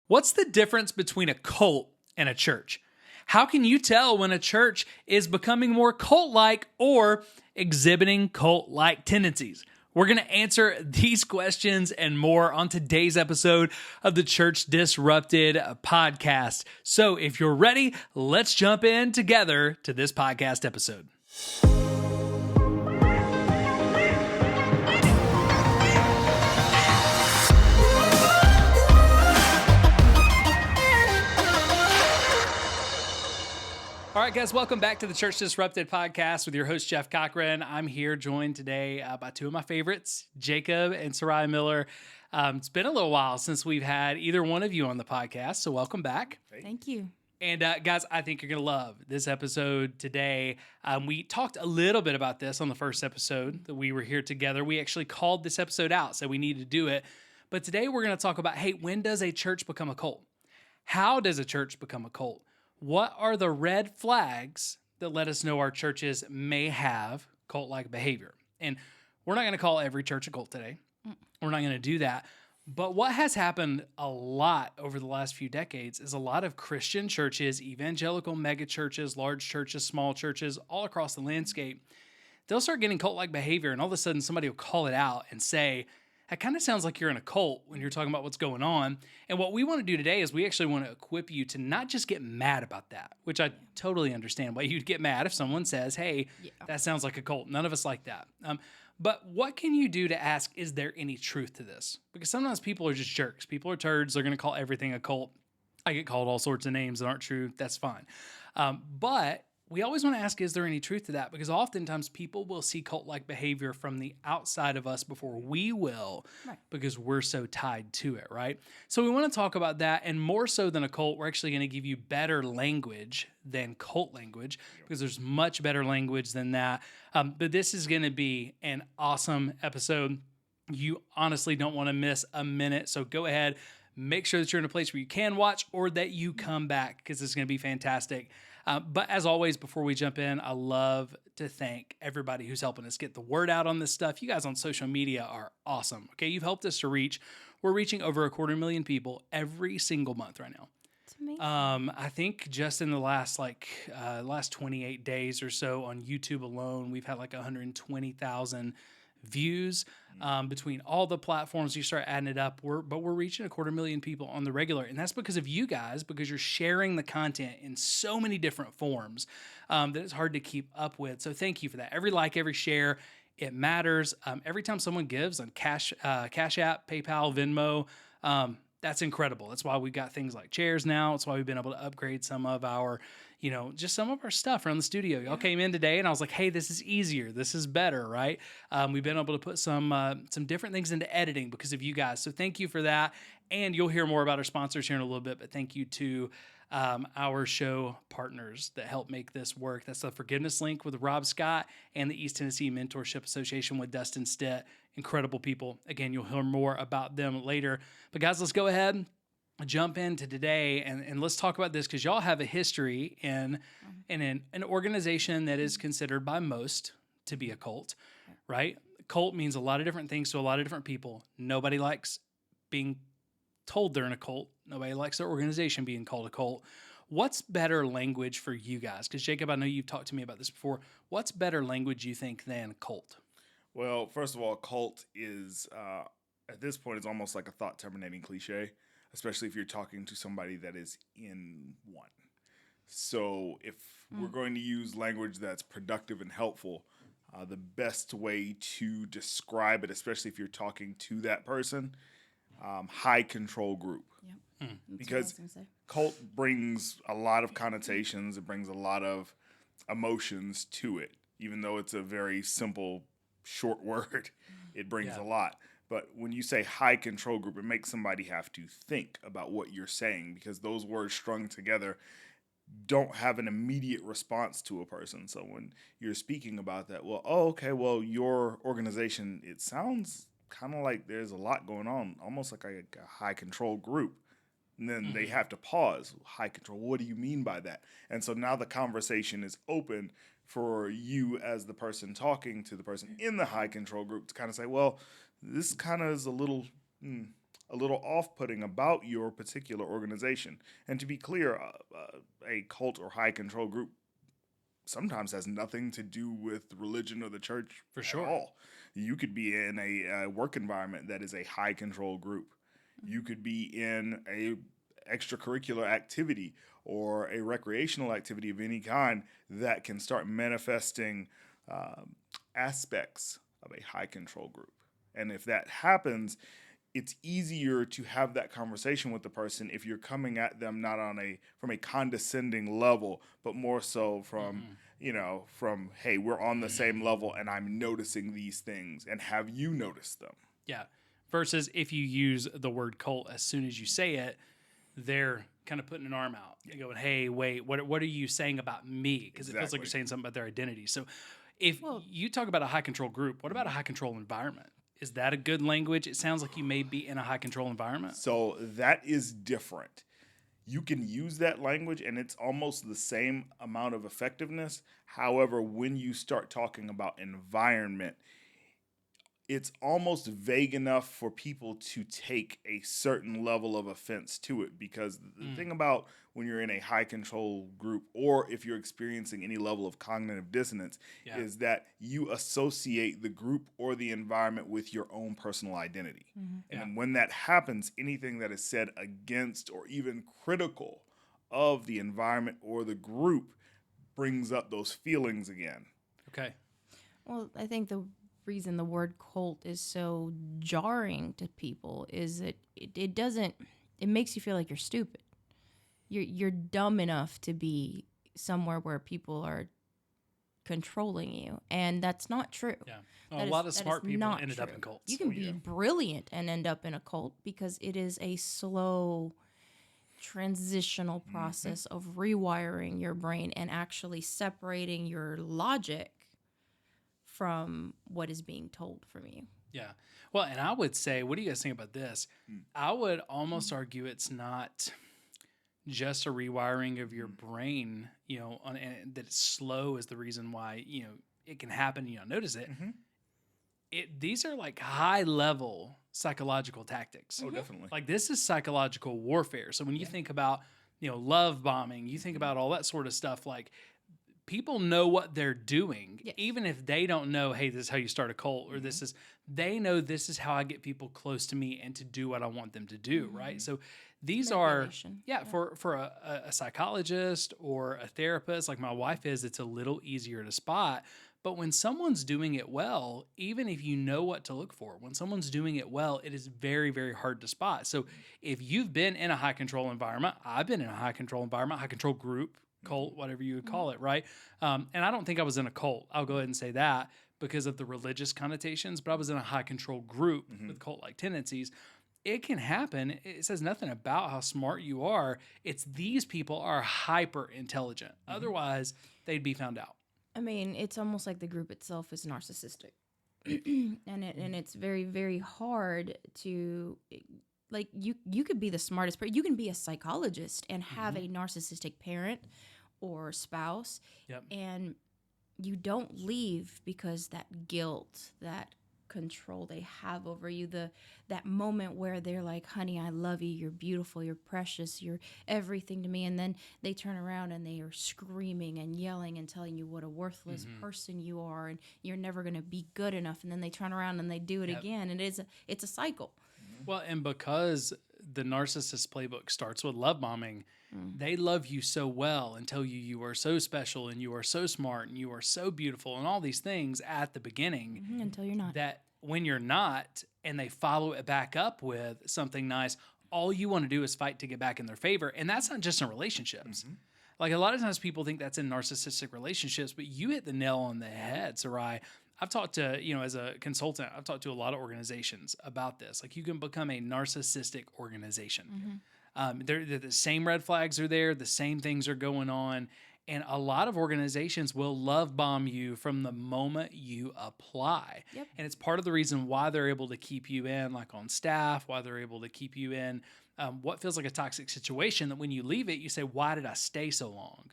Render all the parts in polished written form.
What's the difference between a cult and a church? How can you tell when a church is becoming more cult-like or exhibiting cult-like tendencies? We're going to answer these questions and more on today's episode of the Church Disrupted podcast. So if you're ready, let's jump in together to this podcast episode. All right, guys, welcome back to the Church Disrupted podcast with your host, Jeff Cochran. I'm here joined today by two of my favorites, Jacob and Sarai Miller. It's been a little while since we've had either one of you on the podcast, so welcome back. Thank you. And guys, I think you're going to love this episode today. We talked a little bit about this on the first episode that we were here together. We actually called this episode out, so we need to do it. But today we're going to talk about, hey, when does a church become a cult? How does a church become a cult? What are the red flags that let us know our churches may have cult-like behavior? And we're not going to call every church a cult today. We're not going to do that. But what has happened a lot over the last few decades is a lot of Christian churches, evangelical mega churches, large churches, small churches, all across the landscape, they'll start getting cult-like behavior, and all of a sudden somebody will call it out and say, that kind of sounds like you're in a cult when you're talking about what's going on. And what we want to do today is we actually want to equip you to not just get mad about that, which I totally understand why you'd get mad if someone says, hey, that sounds like a cult. None of us like that. But what can you do to ask, is there any truth to this? Because sometimes people are just jerks. People are turds. They're going to call everything a cult. I get called all sorts of names that aren't true. That's fine. But we always want to ask, is there any truth to that? Because oftentimes people will see cult-like behavior from the outside of us before we will, because we're so tied to it, right? So we want to talk about that, and more so than a cult, we're actually going to give you better language than cult language, because there's much better language than that. But this is going to be an awesome episode. You honestly don't want to miss a minute, so go ahead, make sure that you're in a place where you can watch or that you come back, because it's going to be fantastic. But as always, before we jump in, I love to thank everybody who's helping us get the word out on this stuff. You guys on social media are awesome. Okay, you've helped us to reach. We're reaching over 250,000 people every single month right now. It's amazing. I think just in the last 28 days or so on YouTube alone, we've had like 120,000 views between all the platforms. You start adding it up, we're reaching 250,000 people on the regular, and that's because of you guys, because you're sharing the content in so many different forms that it's hard to keep up with. So thank you for that. Every like, every share, it matters. Every time someone gives on Cash App, PayPal, Venmo, that's incredible. That's why we've got things like chairs now. It's why we've been able to upgrade some of our, just some of our stuff around the studio. Y'all came in today and I was like, hey, this is easier. This is better, right? We've been able to put some different things into editing because of you guys. So thank you for that. And you'll hear more about our sponsors here in a little bit, but thank you to our show partners that help make this work. That's the Forgiveness Link with Rob Scott and the East Tennessee Mentorship Association with Dustin Stitt. Incredible people. Again, you'll hear more about them later. But guys, let's go ahead and jump into today and let's talk about this, because y'all have a history in an organization that is considered by most to be a cult, right? Cult means a lot of different things to a lot of different people. Nobody likes being told they're in a cult. Nobody likes their organization being called a cult. What's better language for you guys? Because Jacob, I know you've talked to me about this before. What's better language you think than cult? Well, first of all, cult is, at this point, it's almost like a thought-terminating cliche, especially if you're talking to somebody that is in one. So if we're going to use language that's productive and helpful, the best way to describe it, especially if you're talking to that person, high control group. Yep. Because cult brings a lot of connotations. It brings a lot of emotions to it, even though it's a very simple short word. It brings a lot. But when you say high control group, it makes somebody have to think about what you're saying, because those words strung together don't have an immediate response to a person. So when you're speaking about that, your organization, it sounds kind of like there's a lot going on, almost like a high control group. And then they have to pause. High control, what do you mean by that? And so now the conversation is open for you as the person talking to the person in the high control group to kind of say, well, this kind of is a little a little off-putting about your particular organization. And to be clear, a cult or high control group sometimes has nothing to do with religion or the church For at sure. all. You could be in a work environment that is a high control group. You could be in a extracurricular activity or a recreational activity of any kind that can start manifesting aspects of a high control group. And if that happens, it's easier to have that conversation with the person if you're coming at them not from a condescending level, but more so from from, hey, we're on the same level and I'm noticing these things, and have you noticed them? Yeah. Versus if you use the word cult as soon as you say it, they're kind of putting an arm out. They're going, hey, wait, what are you saying about me? Because it feels like you're saying something about their identity. So if you talk about a high control group, what about a high control environment? Is that a good language? It sounds like you may be in a high control environment. So that is different. You can use that language and it's almost the same amount of effectiveness. However, when you start talking about environment, it's almost vague enough for people to take a certain level of offense to it, because the thing about when you're in a high control group, or if you're experiencing any level of cognitive dissonance, is that you associate the group or the environment with your own personal identity. And when that happens, anything that is said against or even critical of the environment or the group brings up those feelings again. Okay. Well, I think the reason the word cult is so jarring to people is that it makes you feel like you're stupid. You're dumb enough to be somewhere where people are controlling you, and that's not true. Yeah. Well, a lot of smart people ended up in cults. You can be brilliant and end up in a cult because it is a slow transitional process of rewiring your brain and actually separating your logic from what is being told from you. Yeah. Well, and I would say, what do you guys think about this? I would almost argue it's not just a rewiring of your brain, and that it's slow is the reason why, it can happen and you don't notice it. These are like high level psychological tactics. Oh, definitely. Like this is psychological warfare. So when you think about, love bombing, you think about all that sort of stuff, like people know what they're doing, even if they don't know, hey, this is how you start a cult, or they know this is how I get people close to me and to do what I want them to do, right? So these are, for a psychologist or a therapist like my wife is, it's a little easier to spot. But when someone's doing it well, even if you know what to look for, when someone's doing it well, it is very, very hard to spot. So if you've been in a high control environment, I've been in a high control environment, high control group, cult, whatever you would call it, right? And I don't think I was in a cult. I'll go ahead and say that because of the religious connotations, but I was in a high control group with cult-like tendencies. It can happen. It says nothing about how smart you are. It's these people are hyper intelligent. Otherwise, they'd be found out. I mean, it's almost like the group itself is narcissistic. and it's very, very hard to, like, you could be the smartest person. You can be a psychologist and have a narcissistic parent or spouse, and you don't leave because that guilt, that control they have over you, that moment where they're like, honey, I love you, you're beautiful, you're precious, you're everything to me, and then they turn around and they are screaming and yelling and telling you what a worthless person you are and you're never going to be good enough, and then they turn around and they do it again, and it's a cycle. Well, and because the narcissist playbook starts with love bombing, they love you so well and tell you are so special and you are so smart and you are so beautiful and all these things at the beginning. Until you're not. That when you're not, and they follow it back up with something nice, all you want to do is fight to get back in their favor. And that's not just in relationships. Like a lot of times people think that's in narcissistic relationships, but you hit the nail on the head, Sarai. I've talked to, as a consultant, I've talked to a lot of organizations about this. Like you can become a narcissistic organization. They're the same red flags are there. The same things are going on. And a lot of organizations will love bomb you from the moment you apply. And it's part of the reason why they're able to keep you in, like on staff, why they're able to keep you in what feels like a toxic situation, that when you leave it, you say, why did I stay so long?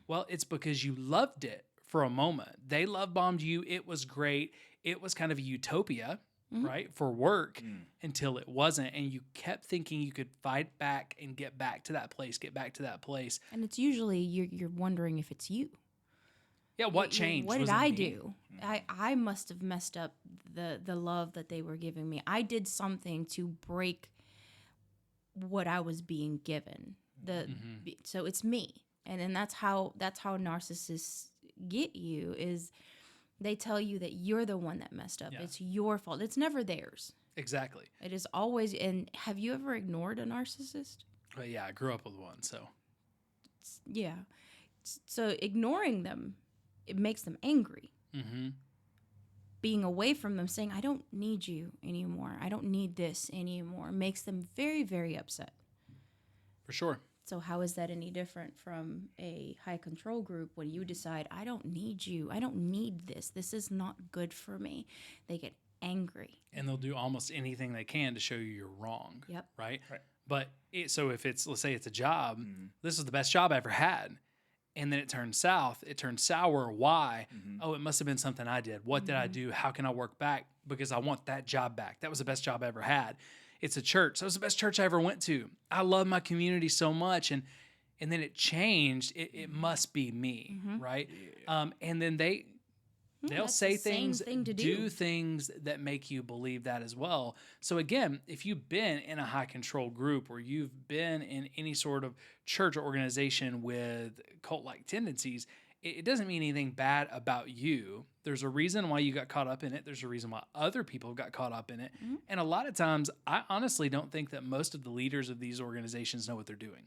Well, it's because you loved it for a moment. They love bombed you. It was great. It was kind of a utopia. right, for work until it wasn't. And you kept thinking you could fight back and get back to that place, get back to that place. And it's usually you're wondering if it's you. Yeah, what changed? What Was did it I me? do? I must have messed up the love that they were giving me. I did something to break what I was being given. So it's me. And then that's how narcissists get you, is they tell you that you're the one that messed up. Yeah. It's your fault. It's never theirs. Exactly. It is always. And have you ever ignored a narcissist? But yeah, I grew up with one, so. Yeah. So ignoring them, it makes them angry. Mm-hmm. Being away from them, saying, I don't need you anymore, I don't need this anymore, makes them very, very upset. For sure. So how is that any different from a high control group when you decide, I don't need you, I don't need this, this is not good for me? They get angry. And they'll do almost anything they can to show you you're wrong. Yep. Right? But so if it's, let's say it's a job, this is the best job I ever had. And then it turns south, it turns sour. Why? Oh, it must have been something I did. What did I do? How can I work back? Because I want that job back. That was the best job I ever had. It's a church. That was the best church I ever went to. I love my community so much. And then it changed. It must be me, right? Yeah. And then they'll That's say the same things, thing to do do. things that make you believe that as well. So again, if you've been in a high control group or you've been in any sort of church or organization with cult-like tendencies, it doesn't mean anything bad about you. There's a reason why you got caught up in it. There's a reason why other people got caught up in it. And a lot of times, I honestly don't think that most of the leaders of these organizations know what they're doing.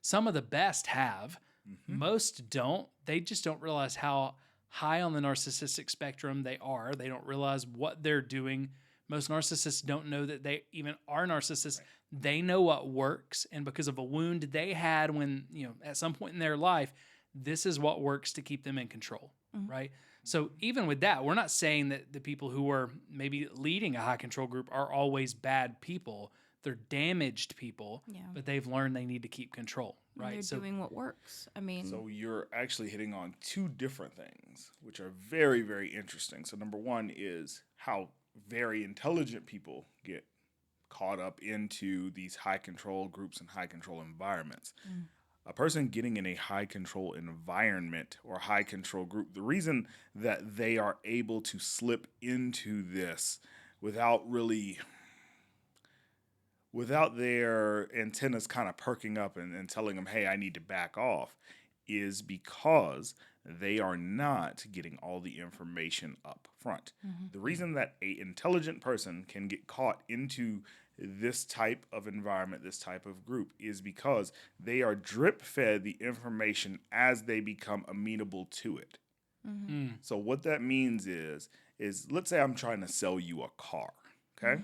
Some of the best have. Most don't. They just don't realize how high on the narcissistic spectrum they are. They don't realize what they're doing. Most narcissists don't know that they even are narcissists. Right. They know what works. And because of a wound they had when, at some point in their life, this is what works to keep them in control, right? So even with that, we're not saying that the people who are maybe leading a high control group are always bad people. They're damaged people, but they've learned they need to keep control, right? They're doing what works. I mean, So you're actually hitting on two different things, which are very, very interesting. So number one is how very intelligent people get caught up into these high control groups and high control environments. A person getting in a high control environment or high control group, the reason that they are able to slip into this without their antennas kind of perking up and telling them, hey, I need to back off, is because they are not getting all the information up front. The reason that an intelligent person can get caught into this type of environment, this type of group, is because they are drip fed the information as they become amenable to it. So what that means is let's say I'm trying to sell you a car. Okay.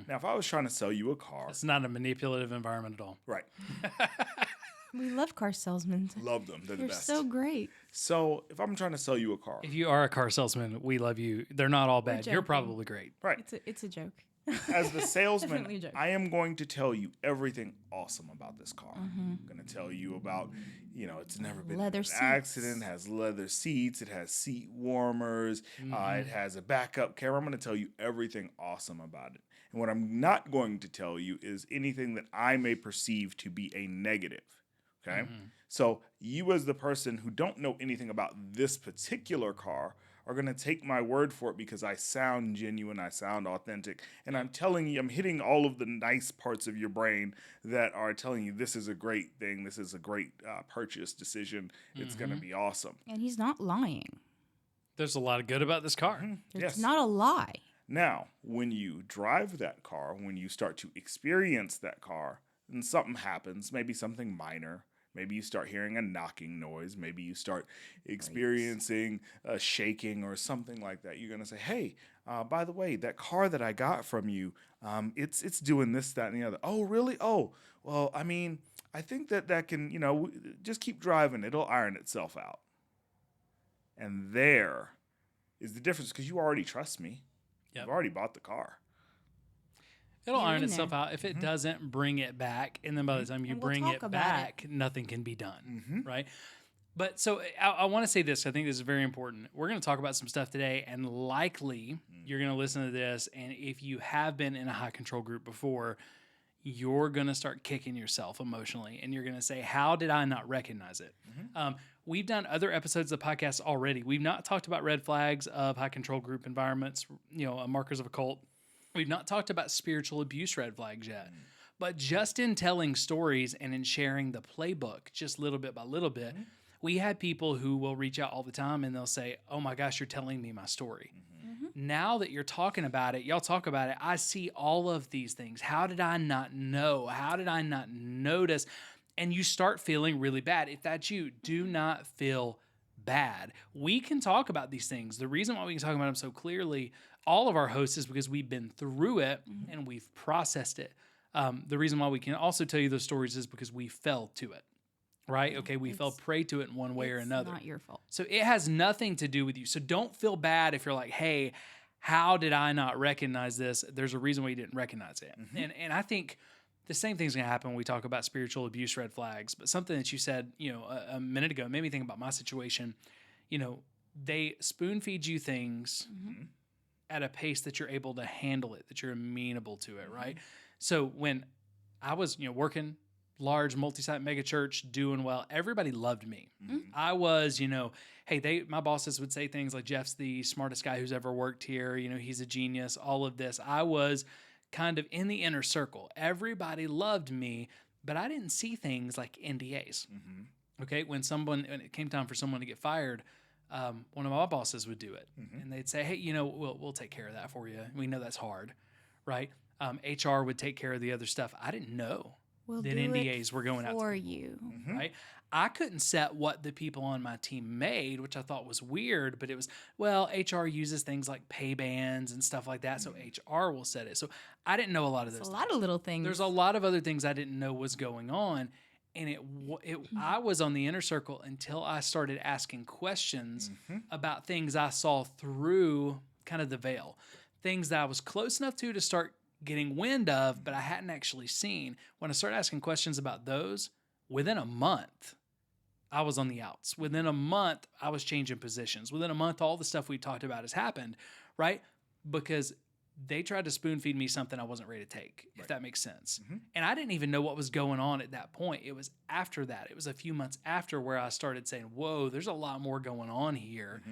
Now, if I was trying to sell you a car, It's not a manipulative environment at all. right? we love car salesmen. Love them. They're the They're best. so great. So if I'm trying to sell you a car, If you are a car salesman, we love you. They're not all bad. You're joking. probably great. right? It's a joke. As the salesman, Definitely a joke. I am going to tell you everything awesome about this car. I'm going to tell you about, it's never been Leather in an seats. accident, has leather seats, it has seat warmers, it has a backup camera. I'm going to tell you everything awesome about it. And what I'm not going to tell you is anything that I may perceive to be a negative. Okay? So you as the person who don't know anything about this particular car are going to take my word for it because I sound genuine, I sound authentic, and I'm telling you, I'm hitting all of the nice parts of your brain that are telling you this is a great thing, this is a great purchase decision, it's going to be awesome. And he's not lying. There's a lot of good about this car. It's Yes. not a lie. Now, when you drive that car, when you start to experience that car, and something happens, maybe something minor. Maybe you start hearing a knocking noise. Maybe you start experiencing a shaking or something like that. You're going to say, hey, by the way, that car that I got from you, it's doing this, that, and the other. Oh, really? Oh, well, I mean, I think that can, just keep driving. It'll iron itself out. And there is the difference because you already trust me. Yep. You've already bought the car. It'll You're iron in itself there. out if it doesn't bring it back. And then by the time you And we'll bring talk it about back, nothing can be done, right? But so I want to say this. I think this is very important. We're going to talk about some stuff today, and likely you're going to listen to this. And if you have been in a high control group before, you're going to start kicking yourself emotionally, and you're going to say, how did I not recognize it? We've done other episodes of the podcast already. We've not talked about red flags of high control group environments, markers of a cult. We've not talked about spiritual abuse red flags yet. But just in telling stories and in sharing the playbook, just little bit by little bit, we had people who will reach out all the time and they'll say, oh my gosh, you're telling me my story. Now that you're talking about it, y'all talk about it, I see all of these things. How did I not know? How did I not notice? And you start feeling really bad. If that's you, do not feel bad. We can talk about these things. The reason why we can talk about them so clearly, all of our hosts, is because we've been through it and we've processed it. The reason why we can also tell you those stories is because we fell to it. Right? Okay, we fell prey to it in one way or another. It's not your fault. So it has nothing to do with you. So don't feel bad if you're like, hey, how did I not recognize this? There's a reason why you didn't recognize it. And I think the same thing's going to happen when we talk about spiritual abuse red flags. But something that you said, a minute ago made me think about my situation. They spoon feed you things at a pace that you're able to handle it, that you're amenable to it, right? So when I was, working large multi-site mega church, doing well, everybody loved me. I was, my bosses would say things like, Jeff's the smartest guy who's ever worked here. He's a genius, all of this. I was kind of in the inner circle. Everybody loved me, but I didn't see things like NDAs. Okay. When it came time for someone to get fired, one of my bosses would do it and they'd say, hey, we'll take care of that for you. We know that's hard. Right. HR would take care of the other stuff. I didn't know. We'll that do NDAs were going out for you. Right? I couldn't set what the people on my team made, which I thought was weird, but it was, HR uses things like pay bands and stuff like that, so HR will set it. So I didn't know a lot of those things. A lot of little things. There's a lot of other things I didn't know was going on, and I was on the inner circle until I started asking questions about things I saw through kind of the veil, things that I was close enough to start getting wind of, but I hadn't actually seen. When I started asking questions about those, within a month, I was on the outs. Within a month, I was changing positions. Within a month, all the stuff we talked about has happened, right? Because they tried to spoon feed me something I wasn't ready to take, if that makes sense. And I didn't even know what was going on at that point. It was after that. It was a few months after where I started saying, whoa, there's a lot more going on here,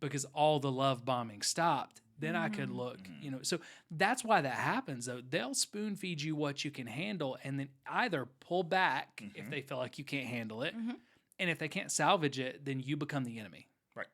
because all the love bombing stopped. Then I could look, so that's why that happens though. They'll spoon feed you what you can handle and then either pull back if they feel like you can't handle it. And if they can't salvage it, then you become the enemy. Right.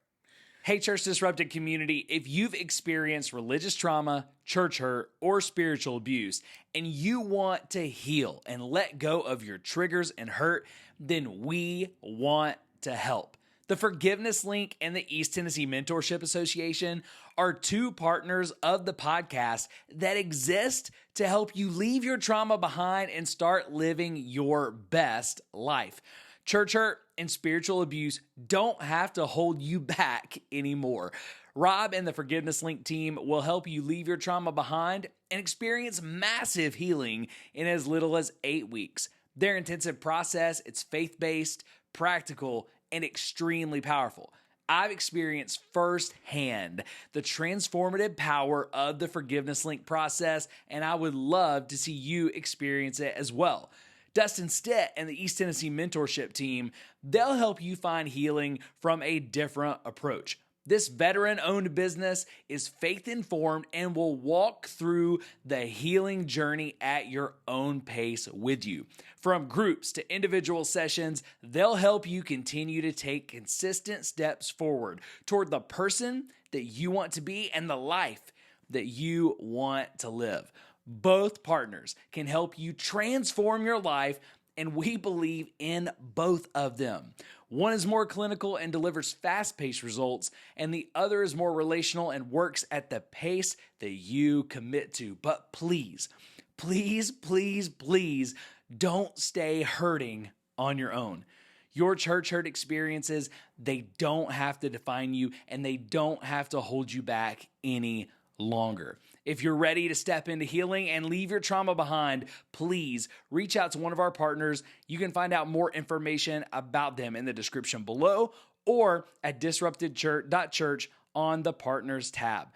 Hey, Church Disrupted community, if you've experienced religious trauma, church hurt, or spiritual abuse, and you want to heal and let go of your triggers and hurt, then we want to help. The Forgiveness Link and the East Tennessee Mentorship Association are two partners of the podcast that exist to help you leave your trauma behind and start living your best life. Church hurt and spiritual abuse don't have to hold you back anymore. Rob and the Forgiveness Link team will help you leave your trauma behind and experience massive healing in as little as 8 weeks. Their intensive process, it's faith-based, practical, and extremely powerful. I've experienced firsthand the transformative power of the Forgiveness Link process, and I would love to see you experience it as well. Dustin Stitt and the East Tennessee Mentorship team, they'll help you find healing from a different approach. This veteran-owned business is faith-informed and will walk through the healing journey at your own pace with you. From groups to individual sessions, they'll help you continue to take consistent steps forward toward the person that you want to be and the life that you want to live. Both partners can help you transform your life, and we believe in both of them. One is more clinical and delivers fast-paced results, and the other is more relational and works at the pace that you commit to. But please, please, please, please don't stay hurting on your own. Your church hurt experiences, they don't have to define you, and they don't have to hold you back any longer. If you're ready to step into healing and leave your trauma behind, please reach out to one of our partners. You can find out more information about them in the description below or at disruptedchurch.church on the Partners tab.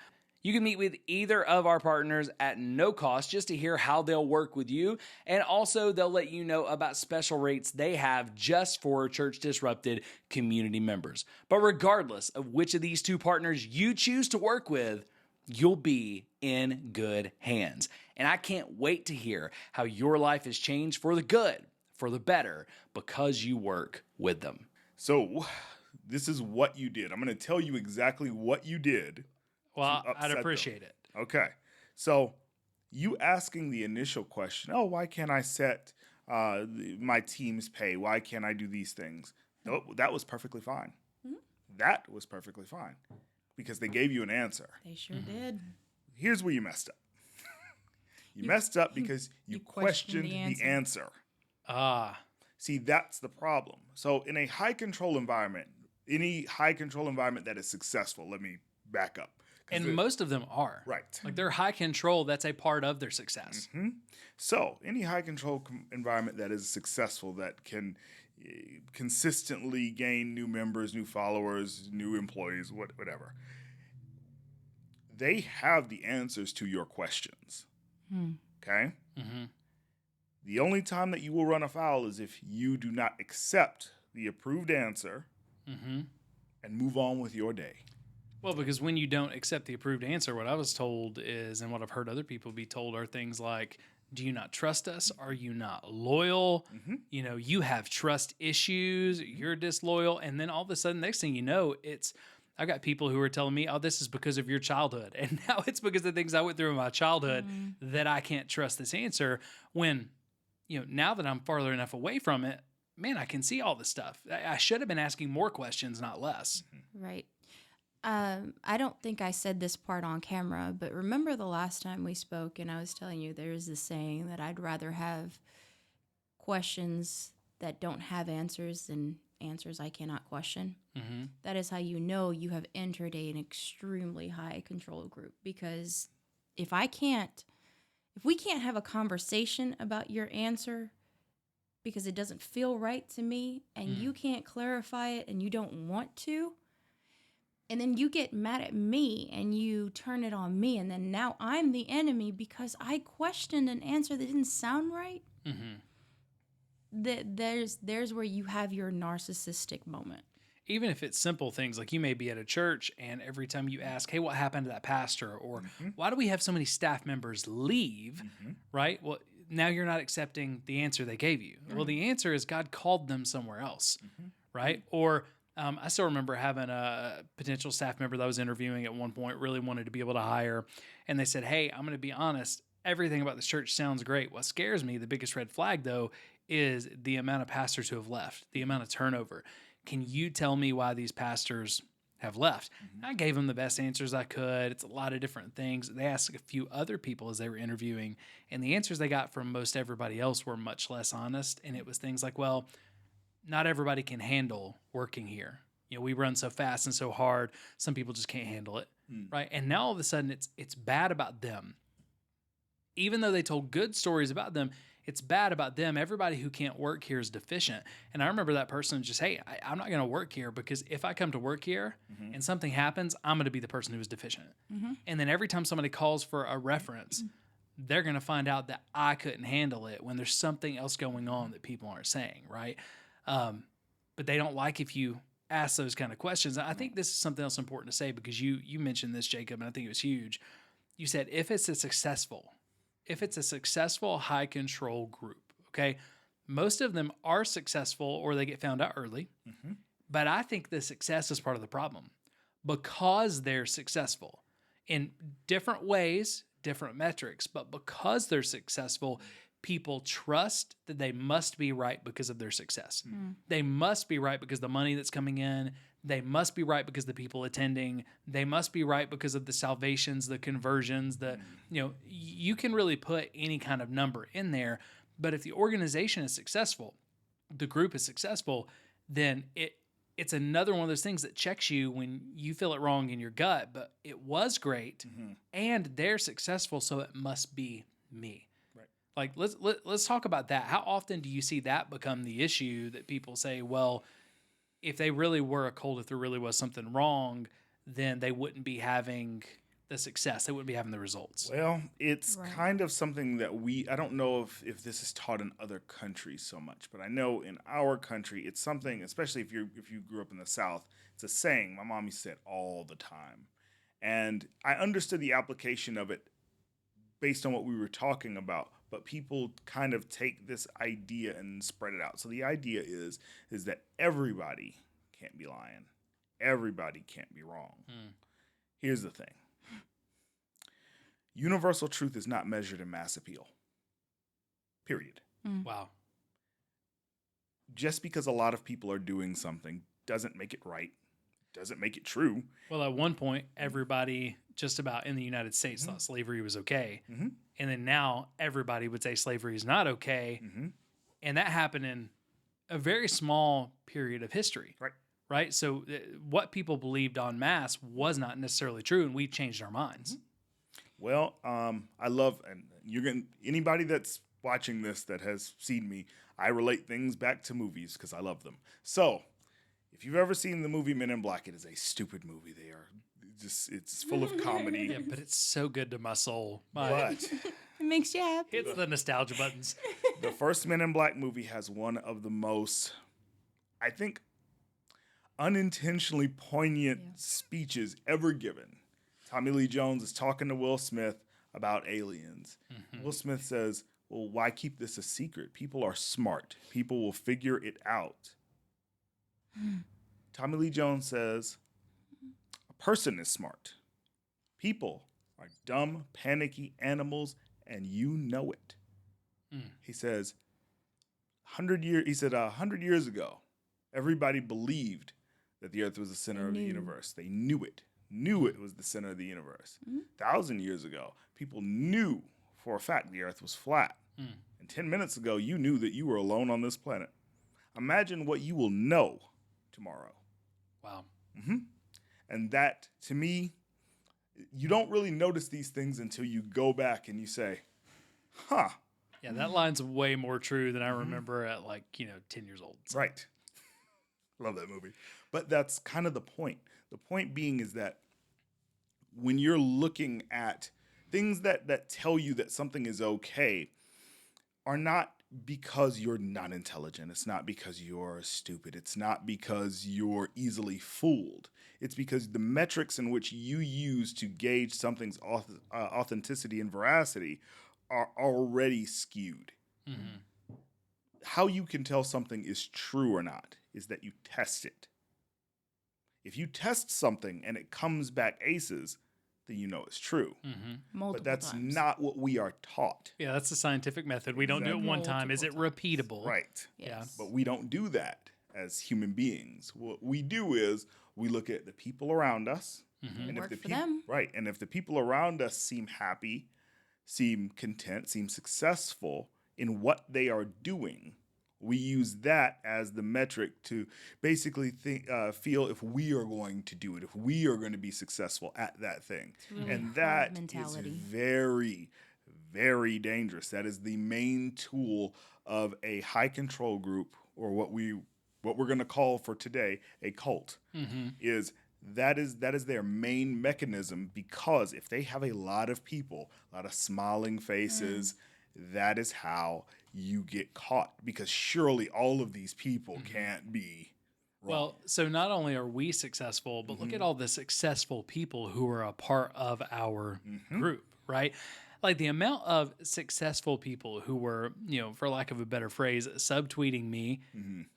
You can meet with either of our partners at no cost just to hear how they'll work with you. And also, they'll let you know about special rates they have just for Church Disrupted community members. But regardless of which of these two partners you choose to work with, you'll be in good hands. And I can't wait to hear how your life has changed for the good, for the better, because you work with them. So, this is what you did. I'm going to tell you exactly what you did. Well, to I'd upset appreciate them. it. Okay. So, you asking the initial question, oh, why can't I set my team's pay? Why can't I do these things? No, that was perfectly fine. Mm-hmm. That was perfectly fine because they gave you an answer. They sure did. Here's where you messed up. You messed up because you questioned the answer. See, that's the problem. So in a high control environment, any high control environment that is successful, let me back up. And most of them are. Right. Like they're high control, that's a part of their success. Mm-hmm. So any high control environment that is successful, that can consistently gain new members, new followers, new employees, whatever, they have the answers to your questions. Okay? Mm-hmm. The only time that you will run afoul is if you do not accept the approved answer and move on with your day. Well, because when you don't accept the approved answer, what I was told is, and what I've heard other people be told, are things like, do you not trust us? Are you not loyal? You know, you have trust issues, you're disloyal. And then all of a sudden, next thing you know, I've got people who are telling me, oh, this is because of your childhood. And now it's because of things I went through in my childhood that I can't trust this answer. When, you know, now that I'm farther enough away from it, man, I can see all this stuff. I should have been asking more questions, not less. Right. I don't think I said this part on camera, but remember the last time we spoke and I was telling you there's this saying that I'd rather have questions that don't have answers than answers I cannot question. That is how you know you have entered an extremely high control group, because if we can't have a conversation about your answer because it doesn't feel right to me and you can't clarify it and you don't want to, and then you get mad at me and you turn it on me, and then now I'm the enemy because I questioned an answer that didn't sound right. There's where you have your narcissistic moment. Even if it's simple things, like you may be at a church and every time you ask, hey, what happened to that pastor? Or why do we have so many staff members leave? Right? Well, now you're not accepting the answer they gave you. Well, the answer is God called them somewhere else. Right? Or I still remember having a potential staff member that I was interviewing at one point, really wanted to be able to hire. And they said, hey, I'm going to be honest, everything about this church sounds great. What scares me, the biggest red flag though, is the amount of pastors who have left, the amount of turnover. Can you tell me why these pastors have left? I gave them the best answers I could. It's a lot of different things. They asked a few other people as they were interviewing, and the answers they got from most everybody else were much less honest. And it was things like, well, not everybody can handle working here. You know, we run so fast and so hard, some people just can't handle it, right? And now all of a sudden it's bad about them. Even though they told good stories about them, it's bad about them. Everybody who can't work here is deficient. And I remember that person just, hey, I'm not going to work here because if I come to work here and something happens, I'm going to be the person who is deficient. And then every time somebody calls for a reference, they're going to find out that I couldn't handle it when there's something else going on that people aren't saying, right? But they don't like if you ask those kind of questions. I think this is something else important to say because you mentioned this, Jacob, and I think it was huge. You said if it's a successful high control group, okay, most of them are successful or they get found out early. But I think the success is part of the problem because they're successful in different ways, different metrics, but because they're successful, people trust that they must be right because of their success. They must be right because the money that's coming in. They must be right because the people attending. They must be right because of the salvations, the conversions, you can really put any kind of number in there. But if the organization is successful, the group is successful, then it's another one of those things that checks you when you feel it wrong in your gut, but it was great and they're successful, so it must be me. Right. Like let's talk about that. How often do you see that become the issue that people say, well, if they really were a cult, if there really was something wrong, then they wouldn't be having the success. They wouldn't be having the results. Well, it's Right. kind of something that I don't know if this is taught in other countries so much, but I know in our country, it's something, especially if you grew up in the South, it's a saying my mom used to say it all the time. And I understood the application of it based on what we were talking about, but people kind of take this idea and spread it out. So the idea is that everybody can't be lying. Everybody can't be wrong. Here's the thing. Universal truth is not measured in mass appeal. Period. Wow. Just because a lot of people are doing something doesn't make it right, doesn't make it true. Well, at one point, everybody just about in the United States thought slavery was okay. And then now everybody would say slavery is not okay. And that happened in a very small period of history. Right. Right. So what people believed en masse was not necessarily true, and we've changed our minds. Well, I love, and anybody that's watching this that has seen me, I relate things back to movies because I love them. So, if you've ever seen the movie Men in Black, it is a stupid movie. It's full of comedy. Yeah, but it's so good to my soul. But It makes you happy. Hits the nostalgia buttons. the first Men in Black movie has one of the most, I think, unintentionally poignant speeches ever given. Tommy Lee Jones is talking to Will Smith about aliens. Will Smith says, well, why keep this a secret? People are smart. People will figure it out. Tommy Lee Jones says, a person is smart. People are dumb, panicky animals, and you know it. He says, 100 years ago, everybody believed that the earth was the center of the universe. They knew it was the center of the universe. 1,000 years ago, people knew for a fact the earth was flat. And 10 minutes ago, you knew that you were alone on this planet. Imagine what you will know tomorrow. Wow. And that, to me, you don't really notice these things until you go back and you say, huh. Yeah, that line's way more true than I remember at 10 years old. So. Right. Love that movie. But that's kind of the point. The point being is that when you're looking at things that tell you that something is okay are not because you're not intelligent. It's not because you're stupid. It's not because you're easily fooled. It's because the metrics in which you use to gauge something's authenticity and veracity are already skewed. How you can tell something is true or not is that you test it. If you test something and it comes back aces, then you know it's true. But that's times. not what we are taught. Yeah, that's the scientific method. We don't do it one time. Is it repeatable? Right. Yes. But we don't do that as human beings. What we do is we look at the people around us. And Work the for them. Right. And if the people around us seem happy, seem content, seem successful in what they are doing, we use that as the metric to basically feel if we are going to do it, if we are going to be successful at that thing. Really And hard that is mentality. very, very dangerous. That is the main tool of a high control group, or what we're going to call for today a cult. That is their main mechanism, because if they have a lot of people, a lot of smiling faces, that is how you get caught, because surely all of these people can't be wrong. Well, so not only are we successful, but look at all the successful people who are a part of our group, right? Like the amount of successful people who were, for lack of a better phrase, subtweeting me,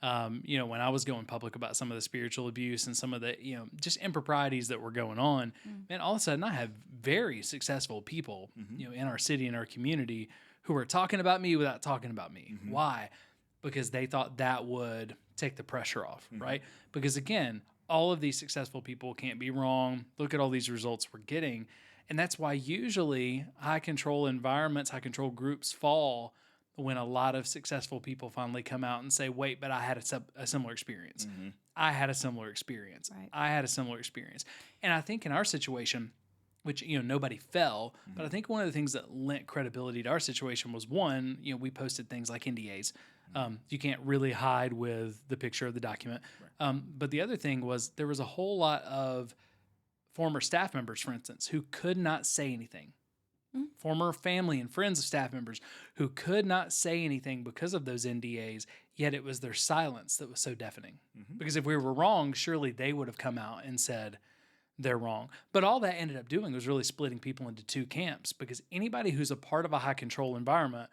when I was going public about some of the spiritual abuse and some of the, just improprieties that were going on. Man, all of a sudden I have very successful people, in our city, in our community, who are talking about me without talking about me. Why? Because they thought that would take the pressure off, right? Because again, all of these successful people can't be wrong. Look at all these results we're getting. And that's why usually high control environments, high control groups fall when a lot of successful people finally come out and say, wait, but I had a similar experience. I had a similar experience. Right. I had a similar experience. And I think in our situation, which, nobody fell, but I think one of the things that lent credibility to our situation was, one, we posted things like NDAs. You can't really hide with the picture of the document. Right. But the other thing was there was a whole lot of former staff members, for instance, who could not say anything. Former family and friends of staff members who could not say anything because of those NDAs, yet it was their silence that was so deafening. Because if we were wrong, surely they would have come out and said they're wrong. But all that ended up doing was really splitting people into two camps, because anybody who's a part of a high control environment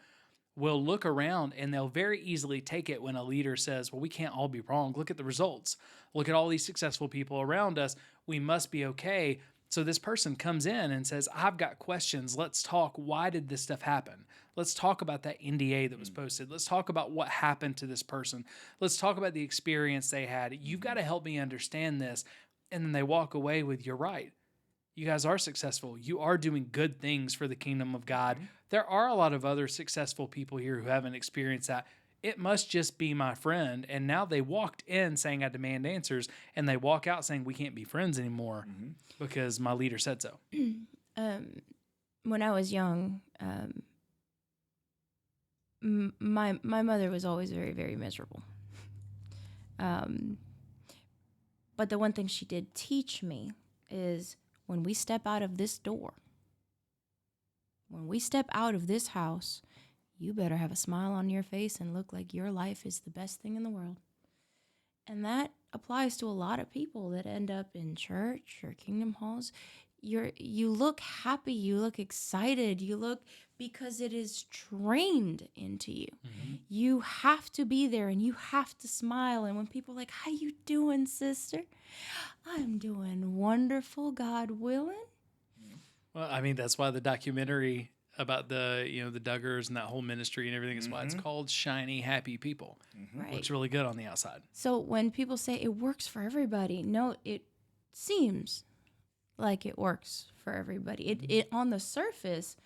will look around and they'll very easily take it when a leader says, well, we can't all be wrong. Look at the results. Look at all these successful people around us. We must be okay. So this person comes in and says, I've got questions. Let's talk. Why did this stuff happen? Let's talk about that NDA that was posted. Let's talk about what happened to this person. Let's talk about the experience they had. You've got to help me understand this. And then they walk away with, you're right. You guys are successful. You are doing good things for the kingdom of God. There are a lot of other successful people here who haven't experienced that. It must just be my friend. And now they walked in saying, I demand answers. And they walk out saying, we can't be friends anymore because my leader said so. When I was young, my mother was always very, very miserable. But the one thing she did teach me is, when we step out of this door, when we step out of this house, you better have a smile on your face and look like your life is the best thing in the world. And that applies to a lot of people that end up in church or kingdom halls. You look happy, you look excited, you look, because it is trained into you. You have to be there and you have to smile. And when people are like, how you doing, sister? I'm doing wonderful, God willing. Well, I mean, that's why the documentary about the Duggars and that whole ministry and everything is why it's called Shiny Happy People. Right. Looks really good on the outside. So when people say it works for everybody, no, it seems like it works for everybody. It on the surface,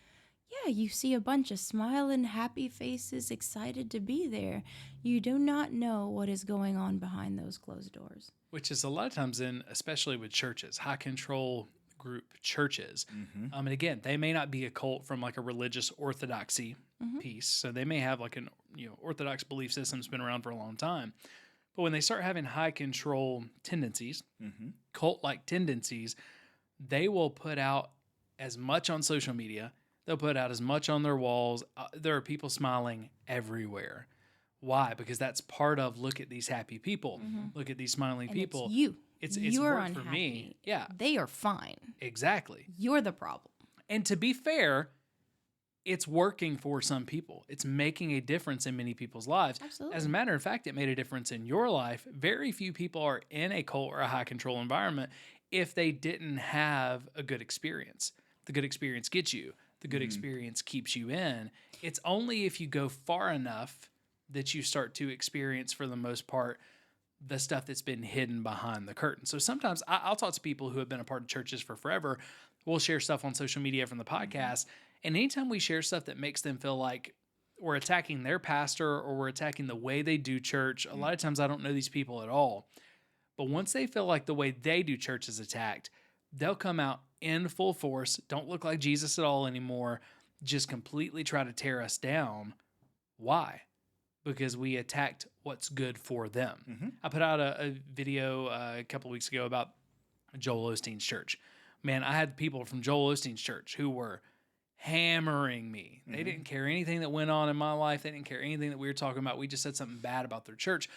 yeah, you see a bunch of smiling, happy faces, excited to be there. You do not know what is going on behind those closed doors. Which is a lot of times especially with churches, high control group churches. And again, they may not be a cult from like a religious orthodoxy piece. So they may have like an orthodox belief system's been around for a long time. But when they start having high control tendencies, cult-like tendencies, they will put out as much on social media. They'll put out as much on their walls. There are people smiling everywhere. Why? Because that's part of, look at these happy people. Look at these smiling And people. it's you. It's You're worked unhappy. for me. Yeah, They are fine. exactly. You're the problem. And to be fair, it's working for some people. It's making a difference in many people's lives. Absolutely. As a matter of fact, it made a difference in your life. Very few people are in a cult or a high control environment if they didn't have a good experience. The good experience gets you. The good experience keeps you in. It's only if you go far enough that you start to experience, for the most part, the stuff that's been hidden behind the curtain. So sometimes I'll talk to people who have been a part of churches for forever. We'll share stuff on social media from the podcast. And anytime we share stuff that makes them feel like we're attacking their pastor or we're attacking the way they do church, a lot of times I don't know these people at all. But once they feel like the way they do church is attacked, they'll come out in full force, don't look like Jesus at all anymore, just completely try to tear us down. Why? Because we attacked what's good for them. I put out a video a couple weeks ago about Joel Osteen's church. Man, I had people from Joel Osteen's church who were hammering me. They didn't care anything that went on in my life. They didn't care anything that we were talking about. We just said something bad about their church.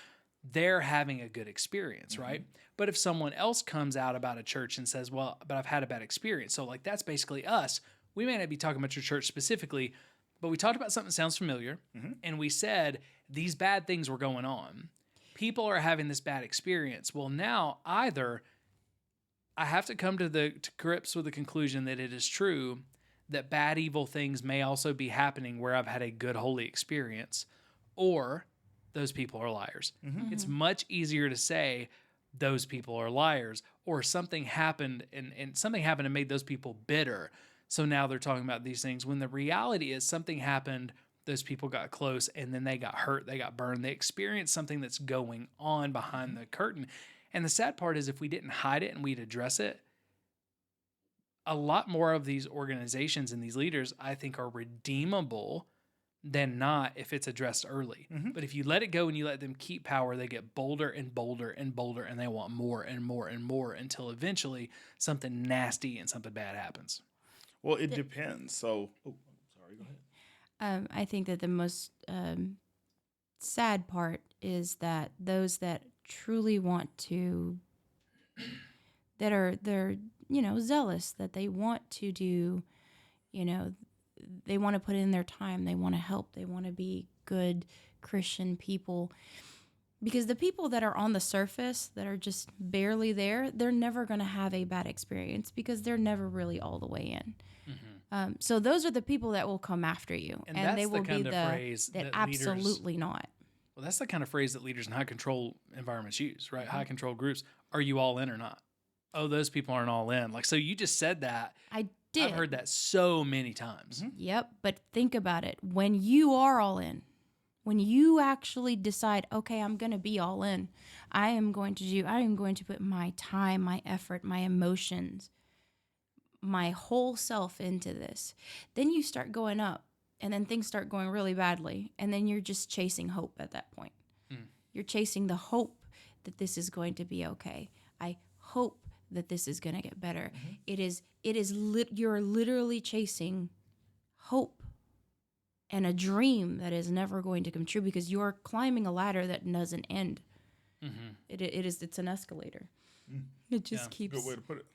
They're having a good experience, right? But if someone else comes out about a church and says, well, but I've had a bad experience. So like, that's basically us. We may not be talking about your church specifically, but we talked about something that sounds familiar. And we said these bad things were going on. People are having this bad experience. Well, now either I have to come to grips with the conclusion that it is true that bad, evil things may also be happening where I've had a good, holy experience, or those people are liars. It's much easier to say those people are liars, or something happened and something happened and made those people bitter. So now they're talking about these things, when the reality is something happened those people got close and then they got hurt, they got burned, they experienced something that's going on behind the curtain. And the sad part is if we didn't hide it and we'd address it, a lot more of these organizations and these leaders, I think, are redeemable than not if it's addressed early. But if you let it go and you let them keep power, they get bolder and bolder and bolder, and they want more and more and more until eventually something nasty and something bad happens. Well, it depends. So, sorry, go ahead. I think that the most sad part is that those that truly want to, they're zealous, that they want to do, they want to put in their time, they want to help, they want to be good Christian people. Because the people that are on the surface, that are just barely there, they're never going to have a bad experience because they're never really all the way in. So those are the people that will come after you, And and that's they the will kind be of the phrase that that leaders- absolutely not. Well, that's the kind of phrase that leaders in high control environments use, right? High control groups. Are you all in or not? Oh, those people aren't all in. Like, so you just said that. I did. I've heard that so many times. Yep, but think about it. When you are all in, when you actually decide, okay, I'm going to be all in, I am going to put my time, my effort, my emotions, my whole self into this, then you start going up, and then things start going really badly, and then you're just chasing hope at that point. You're chasing the hope that this is going to be okay. I hope that this is going to get better. You're literally chasing hope and a dream that is never going to come true because you're climbing a ladder that doesn't end. It's an escalator. It just keeps. Good way to put it.